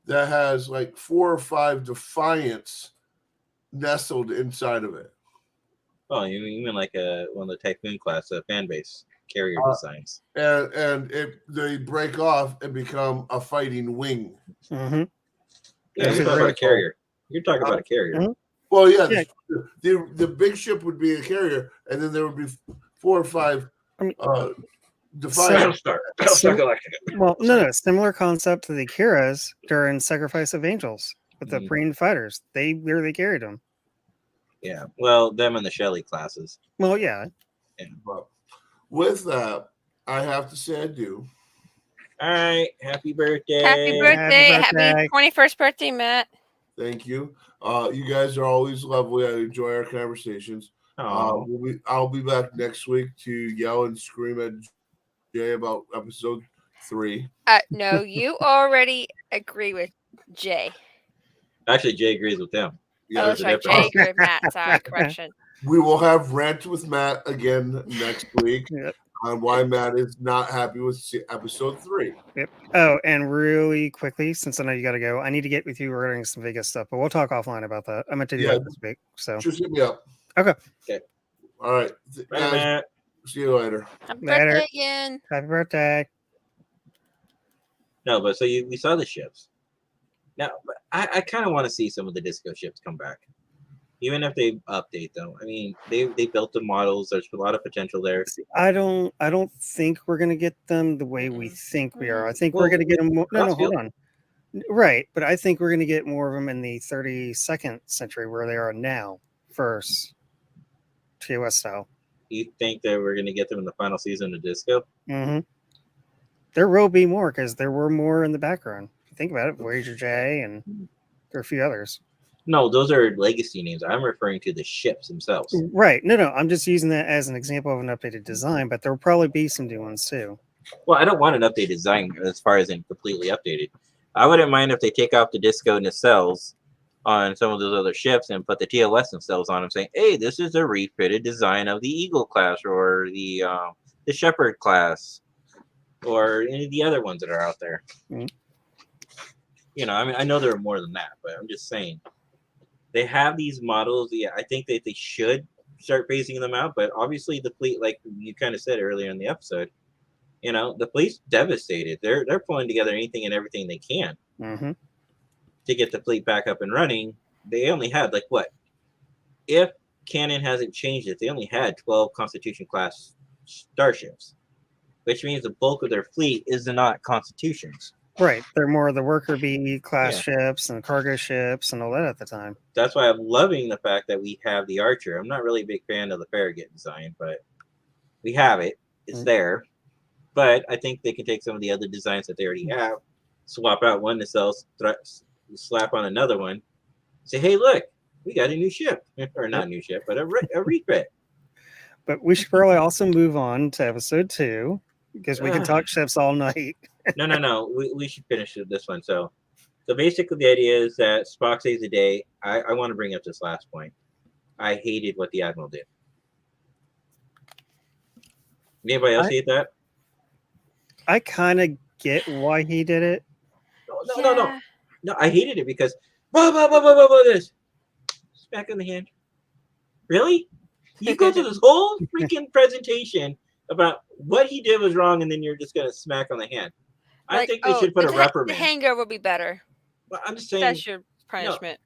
that has like 4 or 5 Defiants nestled inside of it. Oh, you mean like one of the Typhoon class fan base carrier designs? And they break off and become a fighting wing. Mm-hmm. Yeah, you're talking about a carrier. You're talking about a carrier. Mm-hmm. Well, yeah. The big ship would be a carrier, and then there would be 4 or 5 Defiant. Similar concept to the Akiras during Sacrifice of Angels with the Marine fighters. They literally carried them. Yeah, well, them and the Shelley classes. Well, yeah. But with that, I have to say I do. All right, happy birthday! Happy 21st birthday, Matt. Thank you. You guys are always lovely. I enjoy our conversations. I'll be back next week to yell and scream at Jay about episode 3. No, you already agree with Jay. Actually, Jay agrees with them. Yeah, that's right. Jay agrees with Matt. Sorry, correction. We will have Rant with Matt again next week on why Matt is not happy with episode 3. Yep. Oh, and really quickly, since I know you got to go, I need to get with you regarding some Vegas stuff, but we'll talk offline about that. I meant to do that this week. So just hit me up. Okay. All right. Bye, Matt. See you later. Happy birthday again. Happy birthday. No, but so we saw the ships. Now, I kind of want to see some of the disco ships come back, even if they update them. I mean, they built the models. There's a lot of potential there. I don't think we're gonna get them the way we think we are. I think we're gonna get them. No, hold on. Right, but I think we're gonna get more of them in the 32nd century where they are now, first TOS style. You think that we're gonna get them in the final season of Disco? Mm-hmm. There will be more because there were more in the background. If you think about it, Voyager J, and there are a few others. No, those are legacy names. I'm referring to the ships themselves. Right. No, I'm just using that as an example of an updated design, but there will probably be some new ones too. Well, I don't want an updated design as far as in completely updated. I wouldn't mind if they take off the disco nacelles on some of those other ships and put the TOS nacelles on them, saying, "Hey, this is a refitted design of the Eagle class or the Shepherd class or any of the other ones that are out there." Mhm. You know, I mean, I know there are more than that, but I'm just saying they have these models. Yeah, I think that they should start phasing them out, but obviously the fleet, like you kind of said earlier in the episode, you know, the fleet's devastated. They're pulling together anything and everything they can Mm-hmm. to get the fleet back up and running. They only had like what? If canon hasn't changed it, they only had 12 Constitution class starships, which means the bulk of their fleet is not Constitutions. Right. They're more of the worker bee class Yeah. ships and cargo ships and all that at the time. That's why I'm loving the fact that we have the Archer. I'm not really a big fan of the Farragut design, but we have it. It's Mhm. there. But I think they can take some of the other designs that they already have, swap out one nacelle, slap on another one, say, "Hey, look, we got a new ship," or not a new ship, but a refit. But we should probably also move on to episode 2 because we can talk ships all night. No. We should finish this one. So basically, the idea is that Spock saves the day. I want to bring up this last point. I hated what the Admiral did. Anybody else hate that? I kind of get why he did it. No, I hated it because this smack on the hand. Really? You go through this whole freaking presentation about what he did was wrong, and then you're just gonna smack on the hand. I think they should put a The reprimand. hangover would be better. Well, I'm just saying That's your punishment.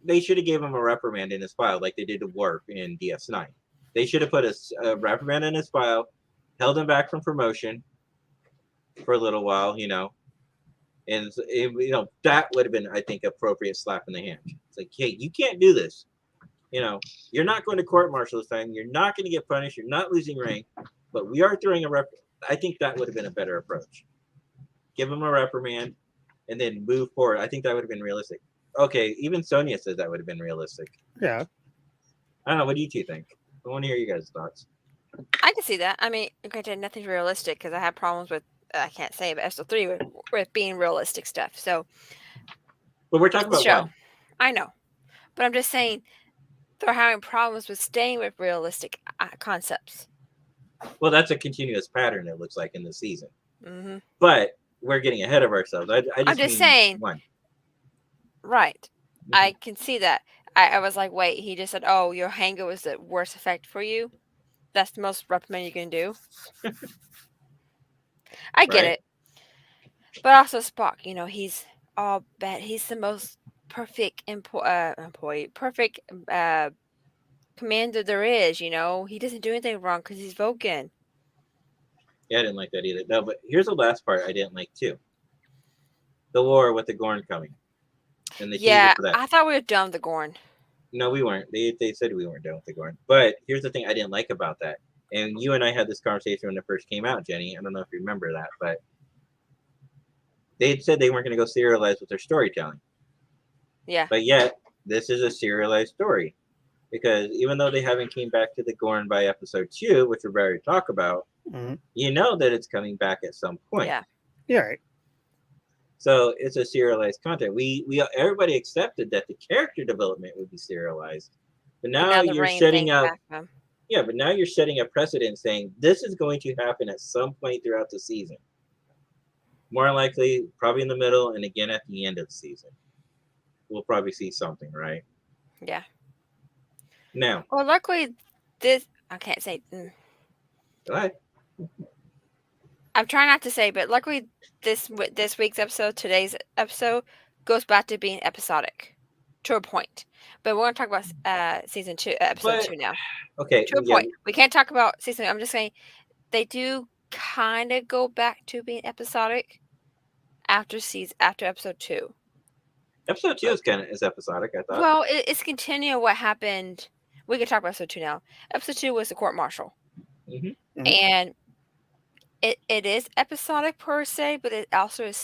they should have gave him a reprimand in his file, like they did to Worf in DS9. They should have put a reprimand in his file, held him back from promotion for a little while, you know. And you know, that would have been, I think, appropriate slap in the hand. It's like, hey, you can't do this. You know, you're not going to court martial this time. You're not going to get punished. You're not losing rank. But we are throwing a I think that would have been a better approach. Give him a reprimand, and then move forward. I think that would have been realistic. Okay, even Sonia says that would have been realistic. Yeah. I don't know. What do you two think? I want to hear you guys' thoughts. I can see that. I mean, granted, nothing's realistic because I have problems with, I can't say, but episode 3 with being realistic stuff. So, but we're talking about show. one. I know. But I'm just saying they're having problems with staying with realistic concepts. Well, that's a continuous pattern, it looks like, in the season. Mm-hmm. But we're getting ahead of ourselves. I'm just saying. One. Right. Mm-hmm. I can see that. I was like, wait, he just said, oh, your hangover was the worst effect for you? That's the most reprimand you can do? I get it. But also Spock, you know, he's all bad. He's the most perfect perfect commander there is, you know. He doesn't do anything wrong because he's Vulcan. Yeah, I didn't like that either. No, but here's the last part I didn't like too. The war with the Gorn coming. And I thought we were done with the Gorn. No, we weren't. They said we weren't done with the Gorn. But here's the thing I didn't like about that. And you and I had this conversation when it first came out, Jenny. I don't know if you remember that, but they had said they weren't going to go serialized with their storytelling. Yeah. But yet, this is a serialized story. Because even though they haven't came back to the Gorn by episode 2, which we're about to talk about, you know that it's coming back at some point. Yeah. Yeah, right. So it's a serialized content. We everybody accepted that the character development would be serialized, but now you're setting up. Yeah, but now you're setting a precedent saying this is going to happen at some point throughout the season. More likely, probably in the middle, and again at the end of the season. We'll probably see something, right? Yeah. Now. Well, luckily, this I can't say. Go ahead. I'm trying not to say, but luckily this week's episode, today's episode, goes back to being episodic to a point. But we're going to talk about season 2, episode 2 now. Okay. To a point. We can't talk about season. I'm just saying they do kind of go back to being episodic after episode 2. Episode 2 is episodic, I thought. Well, it's continuing what happened. We can talk about episode 2 now. Episode 2 was the court martial. Mm-hmm. And it is episodic per se, but it also is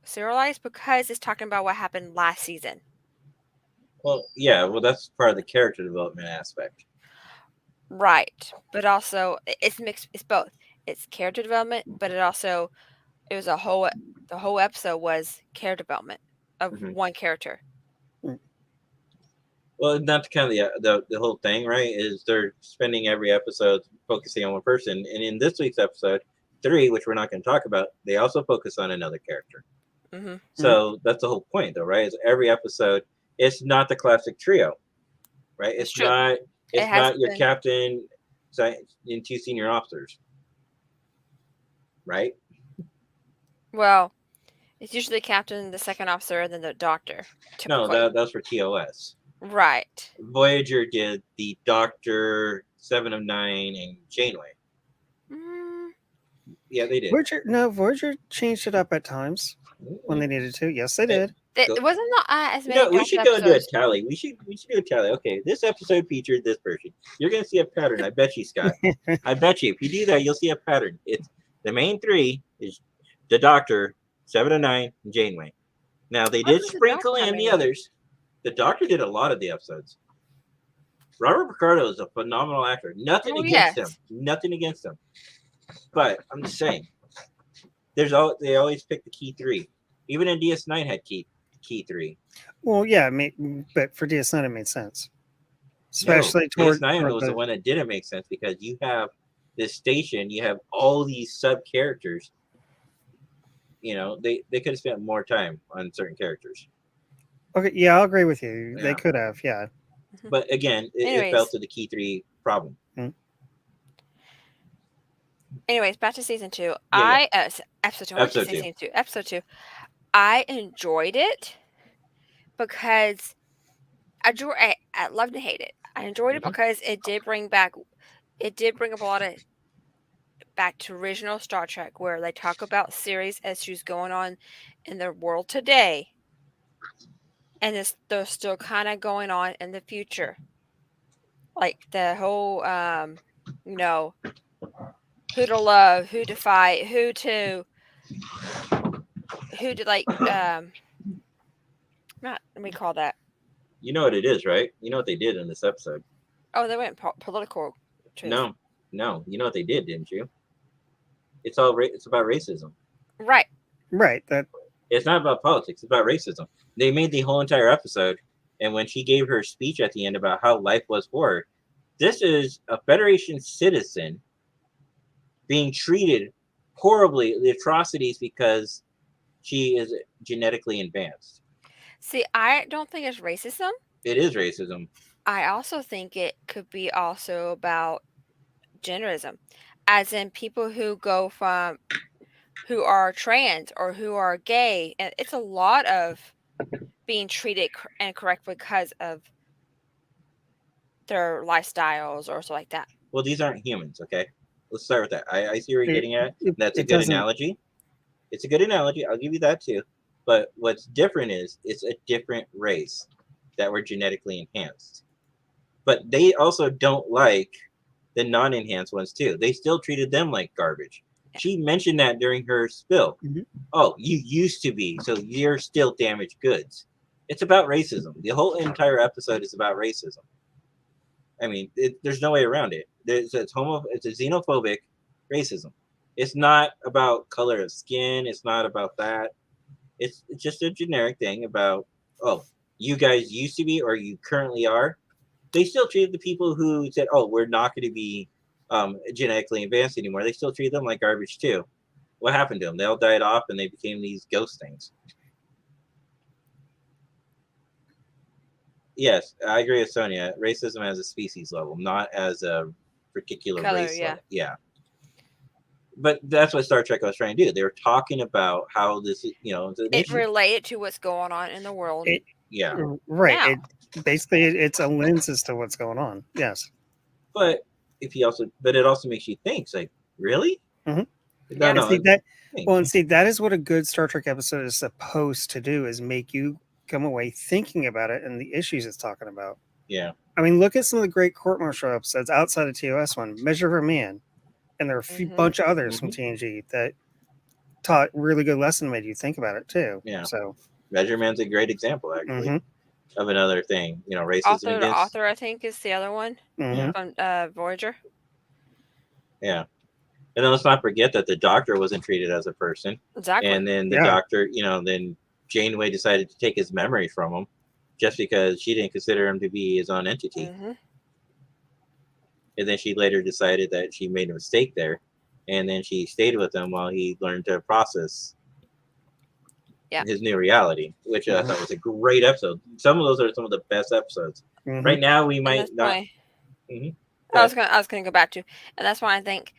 serialized because it's talking about what happened last season. Well, yeah, well, that's part of the character development aspect. Right. But also it's mixed, it's both. It's character development, but it also it was a whole the whole episode was character development of Mhm. one character. Well, that's kind of the whole thing, right? Is they're spending every episode focusing on one person, and in this week's episode 3, which we're not going to talk about, they also focus on another character. Hmm. So that's the whole point, though, right? Is every episode, it's not the classic trio, right? It's It's true. not. It It's has not your been. captain and 2 senior officers, right? Well, it's usually the captain, the second officer, and then the doctor. No, Typically. that's for TOS. Right. Voyager did the Doctor, 7 of 9, and Janeway. Mm, Yeah, they did. Voyager changed it up at times when they needed to. Yes, they did. it wasn't not as You many. know, we Doctor should go and do a episodes. tally. We should do a tally. Okay, this episode featured this person. You're gonna see a pattern. I bet you, Scott. I bet you. If you do that, you'll see a pattern. It's the main 3 is the Doctor, 7 of 9, and Janeway. Now they What did does the sprinkle Doctor have in the any? others. The Doctor did a lot of the episodes. Robert Picardo is a phenomenal actor. Nothing Oh, against yes. him. Nothing against him. But I'm just saying, they always pick the key 3. Even in DS9 had key 3. Well, yeah, but for DS9 it made sense, especially no, toward DS9 was the the one that didn't make sense because you have this station, you have all these sub characters. You know, they could have spent more time on certain characters. Okay, yeah, I'll agree with you. Yeah. They could have, yeah. But again, it fell Anyways. to the key 3 problem. Anyways, back to season 2. Yeah. Episode 2. I went to Episode 2. season 2. Episode 2. I enjoyed it because I loved and hated it. I enjoyed it Mhm. because it did bring up a lot of back to original Star Trek where they talk about serious issues going on in the world today, and they're still kind of going on in the future, like the whole who to love, who to fight, who to like not let me call that. You know what it is, right? You know what they did in this episode. Oh, they went political. Truth. No. You know what they did, didn't you? It's about racism. Right. That It's not about politics. It's about racism. They made the whole entire episode, and when she gave her speech at the end about how life was for her, this is a Federation citizen being treated horribly, the atrocities because she is genetically advanced. See, I don't think it's racism. It is racism. I also think it could be also about genderism, as in people who who are trans or who are gay, and it's a lot of being treated incorrect because of their lifestyles or so like that. Well, these aren't humans, okay? Let's start with that. I see where you're getting at. That's a it good doesn't- analogy. It's a good analogy. I'll give you that too. But what's different is it's a different race that were genetically enhanced. But they also don't like the non-enhanced ones too. They still treated them like garbage. She mentioned that during her spill. Mhm. Oh, you used to be, so you're still damaged goods. It's about racism. The whole entire episode is about racism. I mean, there's no way around it. It's a xenophobic racism. It's not about color of skin. It's not about that. It's just a generic thing about, oh, you guys used to be or you currently are. They still treated the people who said, oh, we're not going to be genetically advanced anymore. They still treat them like garbage too. What happened to them? They all died off and they became these ghost things. Yes, I agree with Sonia. Racism as a species level, not as a particular Color, race yeah. level. Yeah. But that's what Star Trek was trying to do. They were talking about how this, It related to what's going on in the world. yeah. right. Now. It's a lens as to what's going on. Yes. But it also makes you think. It's like, really? Mhm. No, Yeah. no. And see that is what a good Star Trek episode is supposed to do, is make you come away thinking about it and the issues it's talking about. Yeah. I mean, look at some of the great court martial episodes outside of TOS one, Measure of a Man, and there are a few Mhm. bunch of others from TNG that taught really good lesson, made you think about it too. Yeah. So Measure Man's a great example, actually. mhm. of another thing. You know, racism against. Author, I think, is the other one Mhm. from Voyager. Yeah. And then let's not forget that the doctor wasn't treated as a person. Exactly. And then the Yeah. doctor, then Janeway decided to take his memory from him just because she didn't consider him to be his own entity. Hmm. And then she later decided that she made a mistake there. And then she stayed with him while he learned to process his new reality, which I thought was a great episode. Some of those are some of the best episodes. Mhm. Right now, we And might that's not. why Mhm. I was gonna go back to, and that's why I think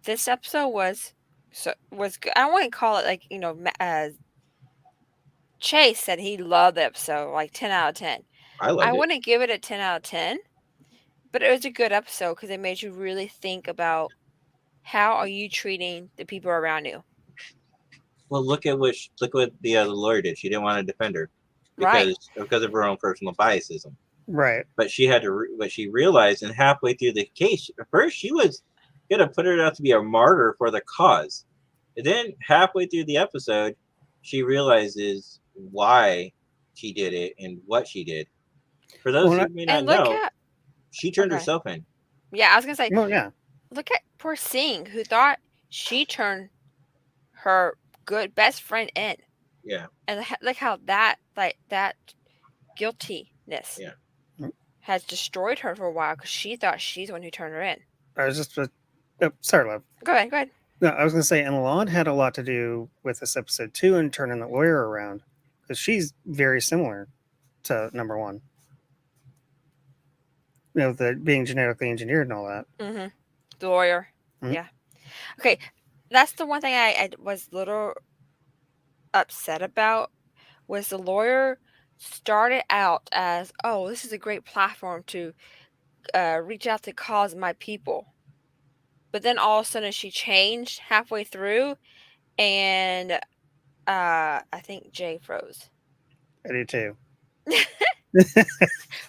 this episode was good. I wouldn't call it like Chase said he loved the episode, like 10 out of 10. I loved I it. wouldn't give it a 10 out of 10, but it was a good episode because it made you really think about how are you treating the people around you. Well, look what the lawyer did. She didn't want to defend her Right. because of her own personal biases. Right. But she had to. But she realized, and halfway through the case, at first she was gonna put her out to be a martyr for the cause, and then halfway through the episode, she realizes why she did it and what she did. For those Well, who may not And look know, at she turned okay. herself in. Yeah, I was gonna say, well, yeah. look at poor Singh, who thought she turned her good best friend in. Yeah. And look how that guiltiness Yeah. has destroyed her for a while because she thought she's the one who turned her in. I was just sorry, love. Go ahead. No, I was going to say, and Laud had a lot to do with this episode too, and turning the lawyer around because she's very similar to number one. The being genetically engineered and all that. Mm-hmm. The lawyer. Mhm. Yeah. Okay, that's the one thing I was a little upset about was the lawyer started out as, oh, this is a great platform to reach out to cause my people. But then all of a sudden she changed halfway through, and I think Jay froze. I do too.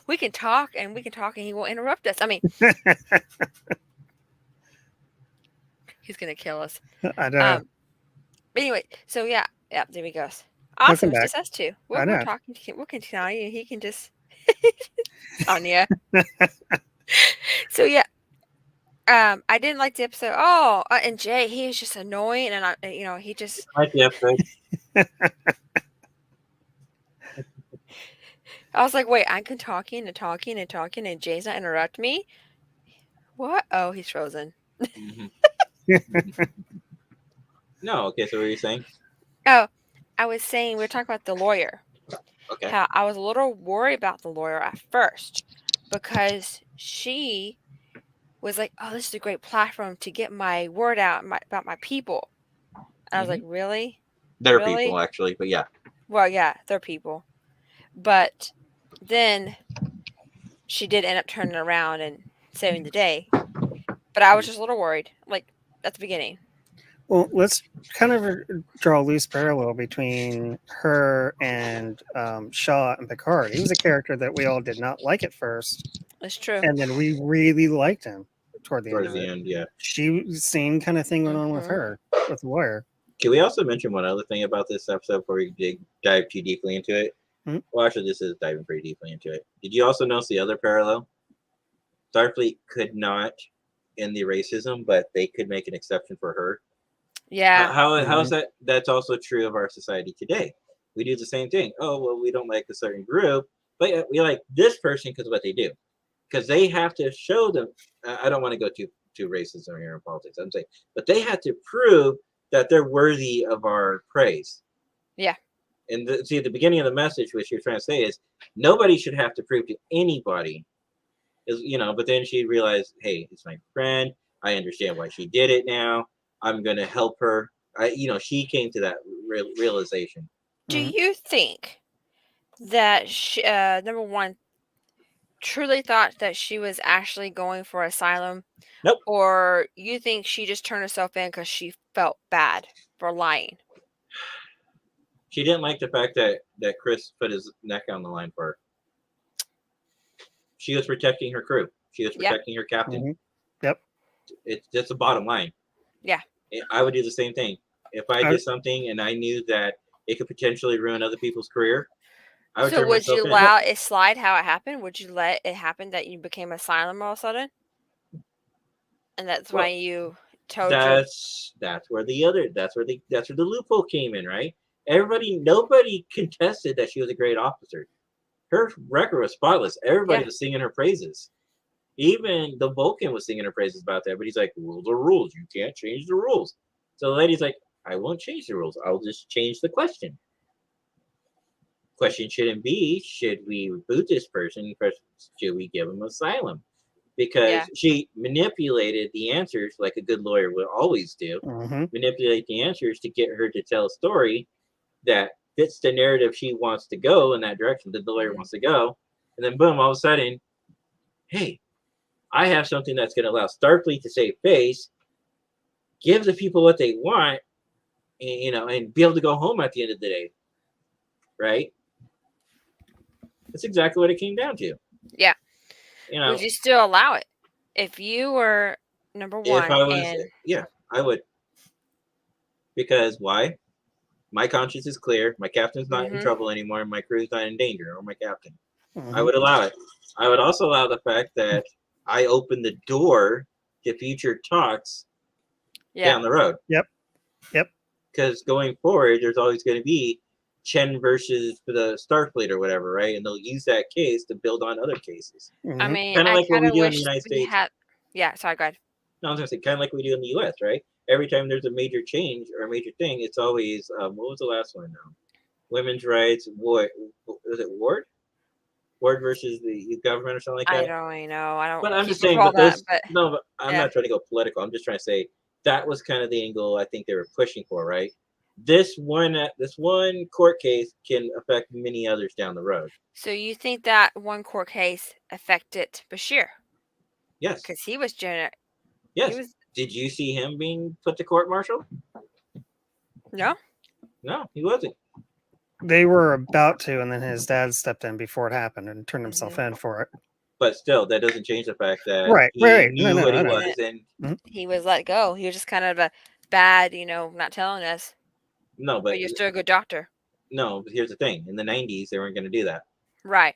We can talk and he won't interrupt us. I mean, he's gonna kill us. I know. But anyway, so yeah, there he goes. Awesome, it's back. just us two. I We're know. talking. We'll continue, and he can just Anya. So yeah, I didn't like the episode. Oh, and Jay, he was just annoying, and he just. I like the episode. I was like, wait, I'm talking, and Jay's not interrupting me. What? Oh, he's frozen. Mhm. No, okay. So what are you saying? Oh, I was saying we were talking about the lawyer. Okay. How I was a little worried about the lawyer at first because she was like, "Oh, this is a great platform to get my word out about my people." And I was like, "Really? They're Really? people actually, but yeah. Well, yeah, they're people." But then she did end up turning around and saving the day. But I was just a little worried, like at the beginning. Well, let's kind of draw a loose parallel between her and Shaw and Picard. He was a character that we all did not like at first, It's true. and then we really liked him toward the Towards end. the of it. end, yeah. Same kind of thing went on with her, with the lawyer. Can we also mention one other thing about this episode before we dive too deeply into it? Mhm. Well, actually, this is diving pretty deeply into it. Did you also notice the other parallel? Starfleet could not end the racism, but they could make an exception for her. Yeah. How is that? That's also true of our society today. We do the same thing. Oh, well, we don't like a certain group, but we like this person because of what they do. Because they have to show them. I don't want to go to racism here in politics. I'm saying, but they have to prove that they're worthy of our praise. Yeah. And at the beginning of the message, which you're trying to say is nobody should have to prove to anybody. But then she realized, hey, it's my friend. I understand why she did it now. I'm going to help her. She came to that realization. Do you think that she, number one, truly thought that she was actually going for asylum? Nope. Or you think she just turned herself in because she felt bad for lying? She didn't like the fact that Chris put his neck on the line for her. She was protecting her crew. She was protecting her captain. Mhm. Yep. It's just the bottom line. Yeah. I would do the same thing. If I did something and I knew that it could potentially ruin other people's career, I would So turn would you myself in. allow it slide how it happened? Would you let it happen that you became asylum all of a sudden? And that's why Well, you told your that's where that's where the loophole came in, right? Nobody contested that she was a great officer. Her record was spotless. Everybody Yeah. was singing her praises. Even the Vulcan was singing her praises about that. But he's like, rules are rules. You can't change the rules. So the lady's like, I won't change the rules. I'll just change the question. Question shouldn't be, should we reboot this person? Should we give him asylum? Because Yeah. she manipulated the answers like a good lawyer would always do. hmm Manipulate the answers to get her to tell a story that fits the narrative she wants to go in that direction that the lawyer wants to go. And then boom, all of a sudden, hey, I have something that's going to allow Starfleet to save face, give the people what they want, and, and be able to go home at the end of the day. Right? That's exactly what it came down to. Yeah. You know, Would you still allow it? If you were number one if I was, and yeah, I would. Because why? My conscience is clear. My captain's not in trouble anymore. My crew's not in danger, or my captain. I would allow it. I would also allow the fact that I opened the door to future talks down the road. Yep. Because going forward, there's always going to be Chen versus the Starfleet or whatever, right? And they'll use that case to build on other cases. I mean, Kind of I like what kind we of do in the wish United we States. had. Yeah, sorry, go ahead. No, I was going to say, kind of like we do in the U.S., right? Every time there's a major change or a major thing, it's always, what was the last one now? Women's rights, was it Ward? Ward versus the government or something like that? I don't really know. I don't. But I'm keep just saying, recall but this, that, no, but I'm yeah. not trying to go political. I'm just trying to say that was kind of the angle I think they were pushing for, right? This one court case can affect many others down the road. So you think that one court case affected Bashir? Yes. Because he was Yes. He was, Did you see him being put to court martial? no. No, he wasn't. They were about to, and then his dad stepped in before it happened and turned himself in for it. But still, that doesn't change the fact that Right, he right. knew No, what I he know. was, and He was let go. He was just kind of a bad, not telling us. no, But but you're still a good doctor. no. But here's the thing: in the '90s, they weren't going to do that. Right.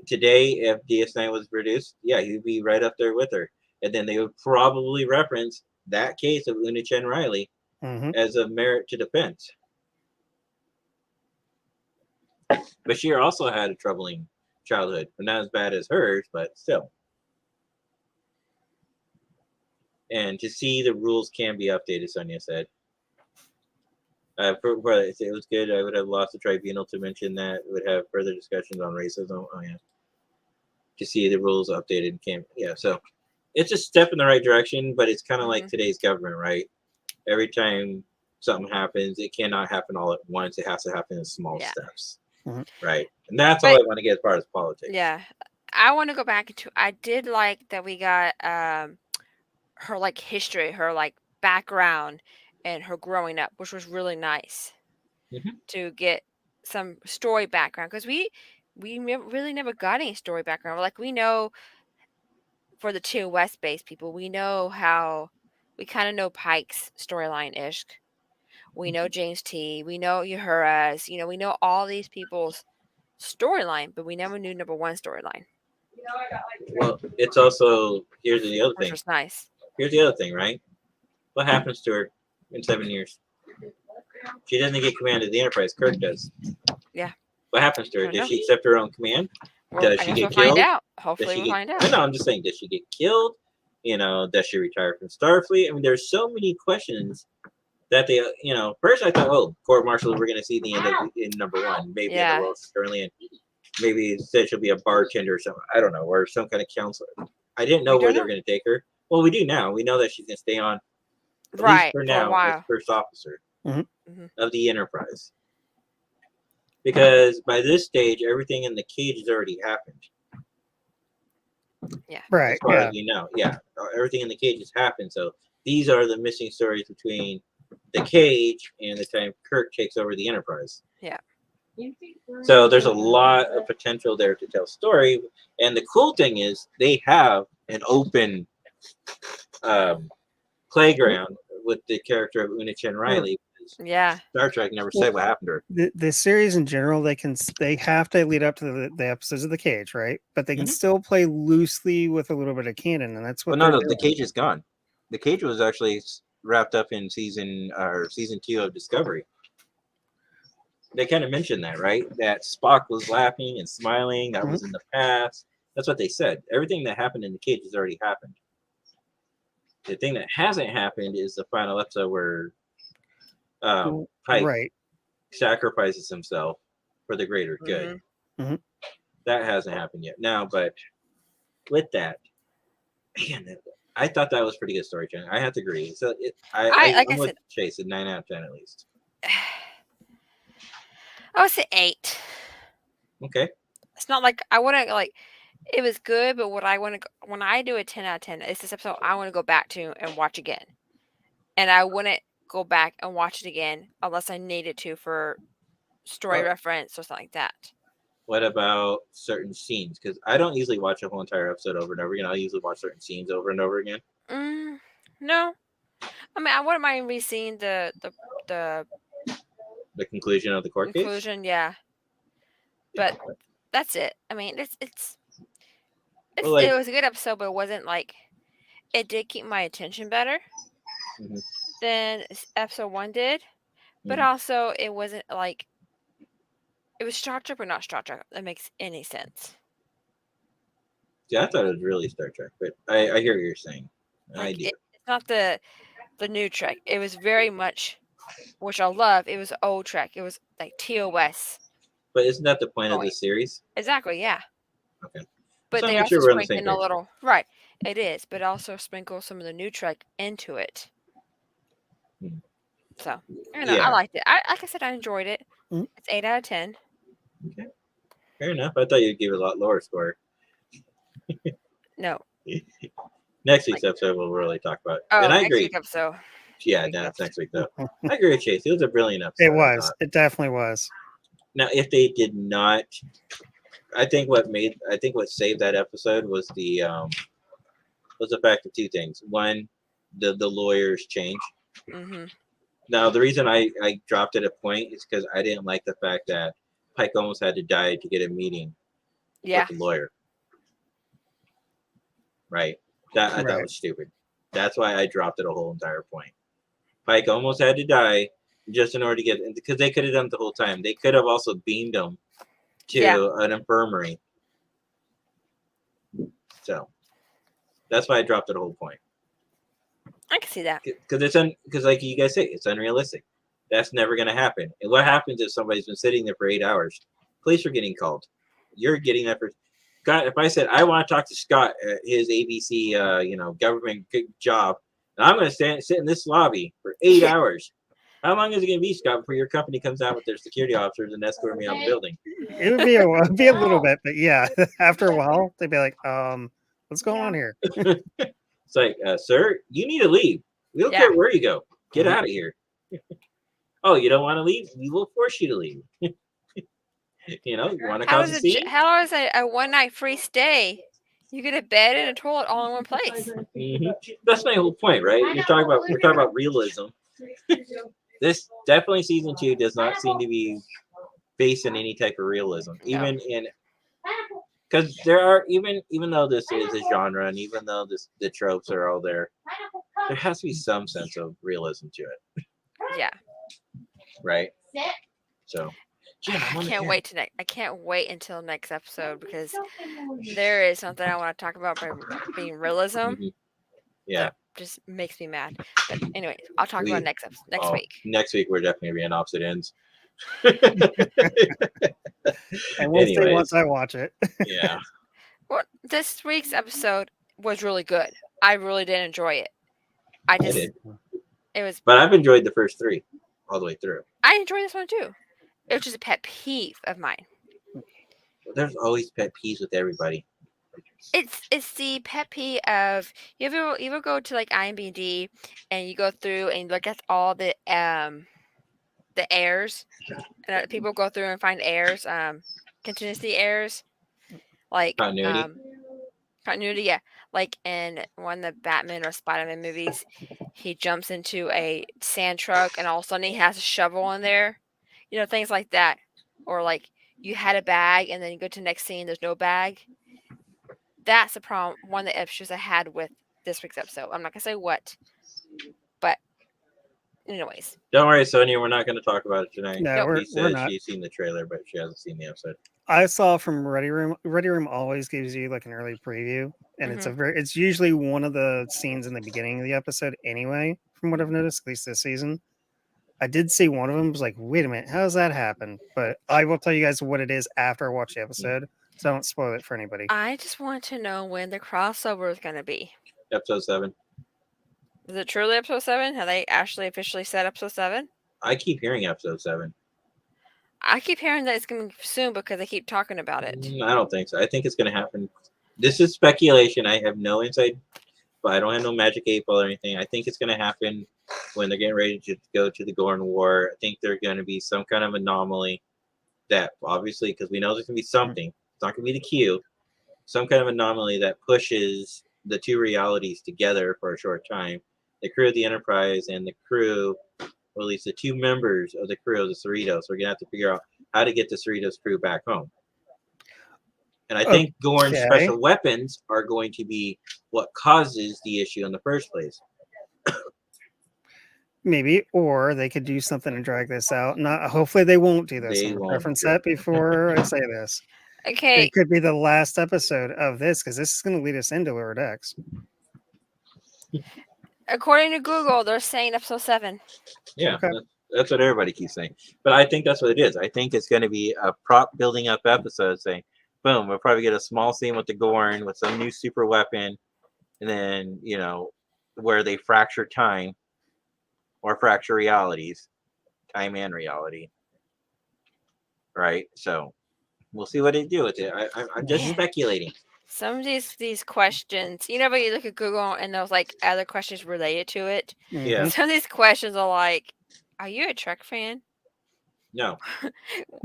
Today, if DS9 was produced, yeah, he'd be right up there with her, and then they would probably reference that case of Una Chen Riley as a merit to defense. Bashir also had a troubling childhood, but not as bad as hers, but still. And to see the rules can be updated, Sonia said. It was good. I would have lost the tribunal to mention that. It would have further discussions on racism. Oh, yeah. To see the rules updated. Yeah, so it's a step in the right direction, but it's kind of like today's government, right? Every time something happens, it cannot happen all at once. It has to happen in small steps. Right. And that's all I want to get as far as politics. Yeah. I want to go back into, I did like that we got her like history, her like background and her growing up, which was really nice to get some story background. Because we really never got any story background. Like we know for the two West Base people, we know how, we kind of know Pike's storyline-ish. We know James T. We know Uhura's. We know all these people's storyline, but we never knew number one storyline. Well, it's also, here's the other Which thing. was nice. Here's the other thing, right? What happens to her in 7 years? She doesn't get command of the Enterprise. Kirk does. Yeah. What happens to her? I Does know. she accept her own command? Well, Does I she guess get we'll killed? find out. Hopefully we'll find out. No, I'm just saying, does she get killed? Does she retire from Starfleet? I mean, there's so many questions that they, first I thought, oh, court martial, we're going to see the end of in number one, maybe in the role she's currently in. Maybe instead she'll be a bartender or something. I don't know, or some kind of counselor. I didn't know where they were going to take her. Well, we do now. We know that she's going to stay on, at least for now, as first officer of the Enterprise. Because by this stage, everything in the cage has already happened. Yeah. Right. As far as you know. Yeah. Everything in the cage has happened. So these are the missing stories between the cage and the time Kirk takes over the Enterprise. Yeah. So there's a lot of potential there to tell story. And the cool thing is they have an open playground with the character of Una Chen Riley. episodes. Yeah. Star Trek never said what happened to her. The series in general, they have to lead up to the episodes of the Cage, right? But they can Mhm. still play loosely with a little bit of canon, and that's what Well, no, they're no, the doing. Cage is gone. The Cage was actually wrapped up in season 2 of Discovery. They kind of mentioned that, right? That Spock was laughing and smiling. That was in the past. That's what they said. Everything that happened in the Cage has already happened. The thing that hasn't happened is the final episode where Pike Right. sacrifices himself for the greater good. Mhm. That hasn't happened yet. Now, but with that, man, I thought that was pretty good storytelling. I have to agree. So like I I'm with said, Chase at 9 out of 10 at least. I would say 8. Okay. It's not like I wouldn't like. It was good, but what I want to when I do a 10 out of 10, it's this episode I want to go back to and watch again, and I wouldn't go back and watch it again unless I needed to for story Oh. reference or something like that. What about certain scenes? Because I don't usually watch a whole entire episode over and over again. I usually watch certain scenes over and over again. No, I mean I wouldn't mind re-seeing the The conclusion of the court case. conclusion, yeah, but that's it. I mean Well, like, it was a good episode, but it wasn't like it did keep my attention better Mhm. than episode 1 did, but Mhm. also it wasn't like it was Star Trek, but not Star Trek. That makes any sense. Yeah, I thought it was really Star Trek, but I hear what you're saying. I Like do. it's not the new Trek. It was very much, which I love. It was old Trek. It was like TOS. But isn't that the point of Going. this series? Exactly, yeah. Okay. But So they make also sure we're on the sprinkle same in a page. little right. It is, but also sprinkle some of the new Trek into it. Hmm. So I Yeah. liked it. Like I said, I enjoyed it. Mhm. It's 8 out of 10. Okay. Fair enough. I thought you'd give it a lot lower score. No. Next week's episode we'll really talk about. Oh, And I next agree. week episode. Yeah, no, it's next week though. I agree with Chase. It was a brilliant episode. It I was. thought. It definitely was. Now, if they did not, I think what saved that episode was the fact of two things. One, the lawyer's change. Mm-hmm. Now, the reason I dropped it a point is because I didn't like the fact that Pike almost had to die to get a meeting Yeah. with the lawyer. Right. That I thought was stupid. That's why I dropped it a whole entire point. Pike almost had to die just in order to get, because they could have done it the whole time. They could have also beamed him to an infirmary. So that's why I dropped it a whole point. I can see that. Because like you guys say, it's unrealistic. That's never going to happen. And what happens if somebody's been sitting there for 8 hours? Police are getting called. You're getting that for. God, if I said I want to talk to Scott at his ABC, government job, and I'm going to sit in this lobby for 8 hours. How long is it going to be, Scott, before your company comes out with their security officers and escort me out of the building? It would be a little bit, but yeah, after a while, they'd be like, what's going on here? It's like, sir, you need to leave. We don't care where you go. Get out of here. Oh, you don't want to leave? We will force you to leave. You want to cause a scene? How is a one-night free stay? You get a bed and a toilet all in one place. Mm-hmm. That's my whole point, right? We're talking about realism. This definitely season 2 does not seem to be based in any type of realism, even in because there are even though this is a genre and even though the tropes are all there has to be some sense of realism to it. Yeah. Right. So. I can't wait I can't wait until next episode because there is something I want to talk about by being realism. Mm-hmm. Yeah. That just makes me mad. But anyway, I'll talk about next week. Next week we're definitely gonna be on opposite ends. And we'll see once I watch it. Yeah. Well, this week's episode was really good. I really did enjoy it. It was. But I've enjoyed the first 3 all the way through. I enjoyed this one too. It was just a pet peeve of mine. There's always pet peeves with everybody. It's the pet peeve of you ever go to like IMDb and you go through and look at all the errors and people go through and find errors, contingency errors, like continuity. Continuity, yeah. Like in one of the Batman or Spider-Man movies, he jumps into a sand truck and all of a sudden he has a shovel in there. You know, things like that. Or like you had a bag and then you go to the next scene, there's no bag. That's the problem. One of the issues I had with this week's episode. I'm not gonna say what, but anyways. Don't worry, Sonia. We're not going to talk about it tonight. No, Nope. we're She said not. she's seen the trailer, but she hasn't seen the episode. I saw from Ready Room. Ready Room always gives you like an early preview, and it's usually one of the scenes in the beginning of the episode anyway. From what I've noticed, at least this season, I did see one of them. Was like, wait a minute, how does that happen? But I will tell you guys what it is after I watch the episode, so I don't spoil it for anybody. I just want to know when the crossover is gonna be. Episode 7. Is it truly episode 7? Have they actually officially said episode 7? I keep hearing episode 7. I keep hearing that it's going to be soon because they keep talking about it. I don't think so. I think it's going to happen. This is speculation. I have no insight, but I don't have no magic 8-ball or anything. I think it's going to happen when they're getting ready to go to the Gorn War. I think there's going to be some kind of anomaly that, obviously, because we know there's going to be something. It's not going to be the Q. Some kind of anomaly that pushes the two realities together for a short time. The crew of the Enterprise and the crew, or at least the two members of the crew of the Cerritos. We're going to have to figure out how to get the Cerritos crew back home. And I think Gorn's special weapons are going to be what causes the issue in the first place. Maybe, or they could do something to drag this out. Not hopefully they won't do this. They I'm won't. reference that before I say this. Okay. It could be the last episode of this because this is going to lead us into Lower Decks. According to Google, they're saying episode 7. Yeah, that's what everybody keeps saying. But I think that's what it is. I think it's going to be a prop building up episode saying, boom, we'll probably get a small scene with the Gorn with some new super weapon. And then, you know, where they fracture time or fracture realities, time and reality. Right? So we'll see what they do with it. I'm just speculating. Some of these questions, you know, when you look at Google and there's like other questions related to it. Yeah. Some of these questions are like, are you a Trek fan? No.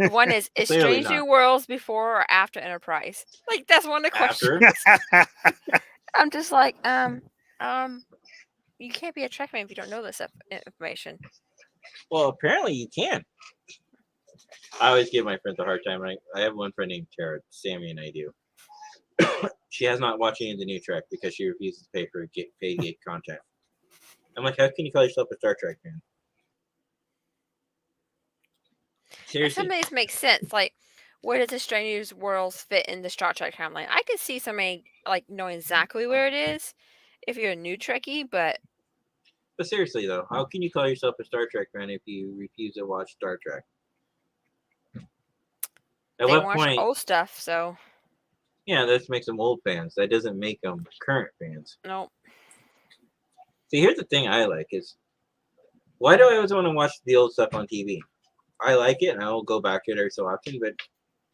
One is Clearly Strange New not. Worlds before or after Enterprise? Like that's one of the questions. After? I'm just like, you can't be a Trek fan if you don't know this information. Well, apparently you can. I always give my friends a hard time. I have one friend named Tara, Sammy, and I do. She has not watched any of the new Trek because she refuses to pay for paid gate content. I'm like, how can you call yourself a Star Trek fan? Seriously. Some of these make sense. Like, where does the Strange New Worlds fit in the Star Trek timeline? I could see somebody like knowing exactly where it is if you're a new Trekkie, but seriously though, how can you call yourself a Star Trek fan if you refuse to watch Star Trek? At they what watch point? old stuff, so Yeah, that makes them old fans. That doesn't make them current fans. no. See, here's the thing I like is, why do I always want to watch the old stuff on TV? I like it, and I will go back to it every so often, but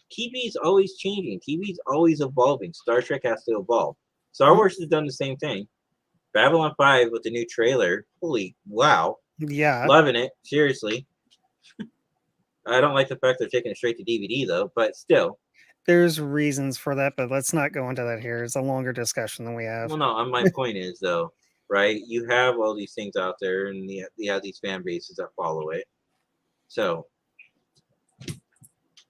TV is always changing. TV is always evolving. Star Trek has to evolve. Star Wars has done the same thing. Babylon 5 with the new trailer. Holy wow. Yeah. Loving it. Seriously. I don't like the fact they're taking it straight to DVD, though, but still. There's reasons for that, but let's not go into that here. It's a longer discussion than we have. Well, no, my point is, though, right? You have all these things out there, and you have these fan bases that follow it. So,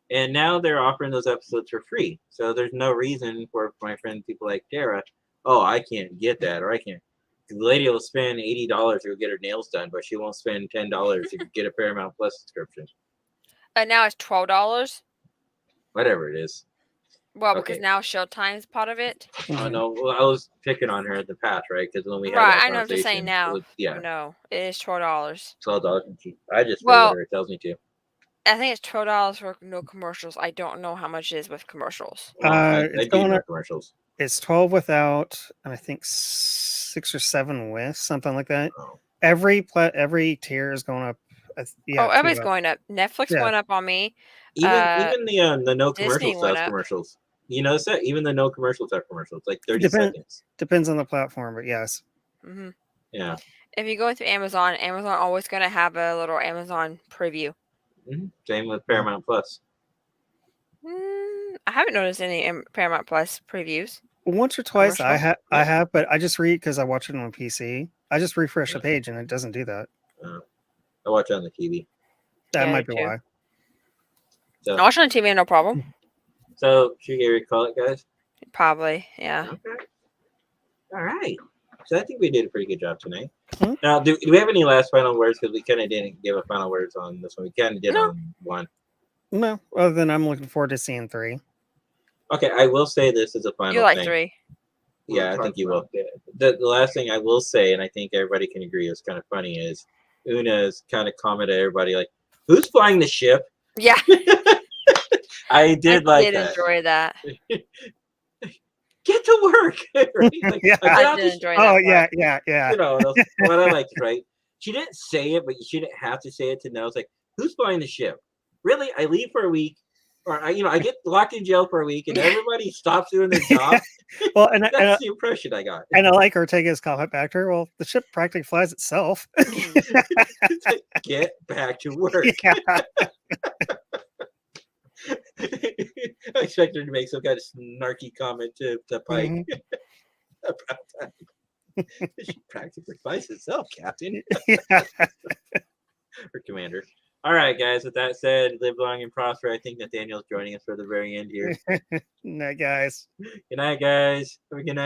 and now they're offering those episodes for free. So there's no reason for my friend, people like Tara, oh, I can't get that, or I can't. The lady will spend $80 to get her nails done, but she won't spend $10 to get a Paramount Plus subscription. Now it's $12. Whatever it is. Well, Okay. because now Showtime's part of it. Oh no, well, I was picking on her in the past, right? Because when we had Right, that I know. I'm just saying conversation, now. it was- yeah, No, it is $12. $12. I just Well- whatever it tells me to. I think it's $12 for no commercials. I don't know how much it is with commercials. Well, I it's do going know up- commercials. It's 12 without, and I think 6 or 7 with, something like that. Oh. Every tier is going up. Yeah, everybody's $2. going up. Netflix Yeah. went up on me. Even the no Disney commercials went has up. commercials. You notice that even the no commercials have commercials, like 30 Depend- seconds. Depends on the platform, but yes. Hmm Yeah. If you go through Amazon, Amazon always going to have a little Amazon preview. Same with Paramount Plus. I haven't noticed any Paramount Plus previews. Once or twice I Commercial? have, but I just read because I watch it on PC. I just refresh the Yeah. page and it doesn't do that. I watch it on the TV. That Yeah, might me be too. why. So, I watch it on TV, no problem. should we call it, guys? Probably, yeah. Okay. All right. So I think we did a pretty good job tonight. Mhm. Now, do we have any last final words? Because we kind of didn't give a final words on this one. We kind of did No. on one. No, other than I'm looking forward to seeing 3. Okay, I will say this as a final You like thing. 3. Yeah, I think you will. The last thing I will say, and I think everybody can agree is kind of funny, is Una's kind of commented at everybody like, "Who's flying the ship?" Yeah, I did I like did that. enjoy that. Get to work. Right? Like, Yeah. get I out did the enjoy Oh that. yeah. you know, what I liked, right? She didn't say it, but you shouldn't have to say it to know. It's like, who's flying the ship? Really? I leave for a week, or I get locked in jail for a week, and everybody stops doing their job. Well, and That's the impression I got. I like Ortega's comment back to her. Well, the ship practically flies itself. It's like, get back to work. Yeah. I expect her to make some kind of snarky comment to Pike Mhm. about that. She practically flies itself, Captain Yeah. or Commander. All right, guys. With that said, live long and prosper. I think Nathaniel's joining us for the very end here. Night, guys. Good night, guys. Have a good night.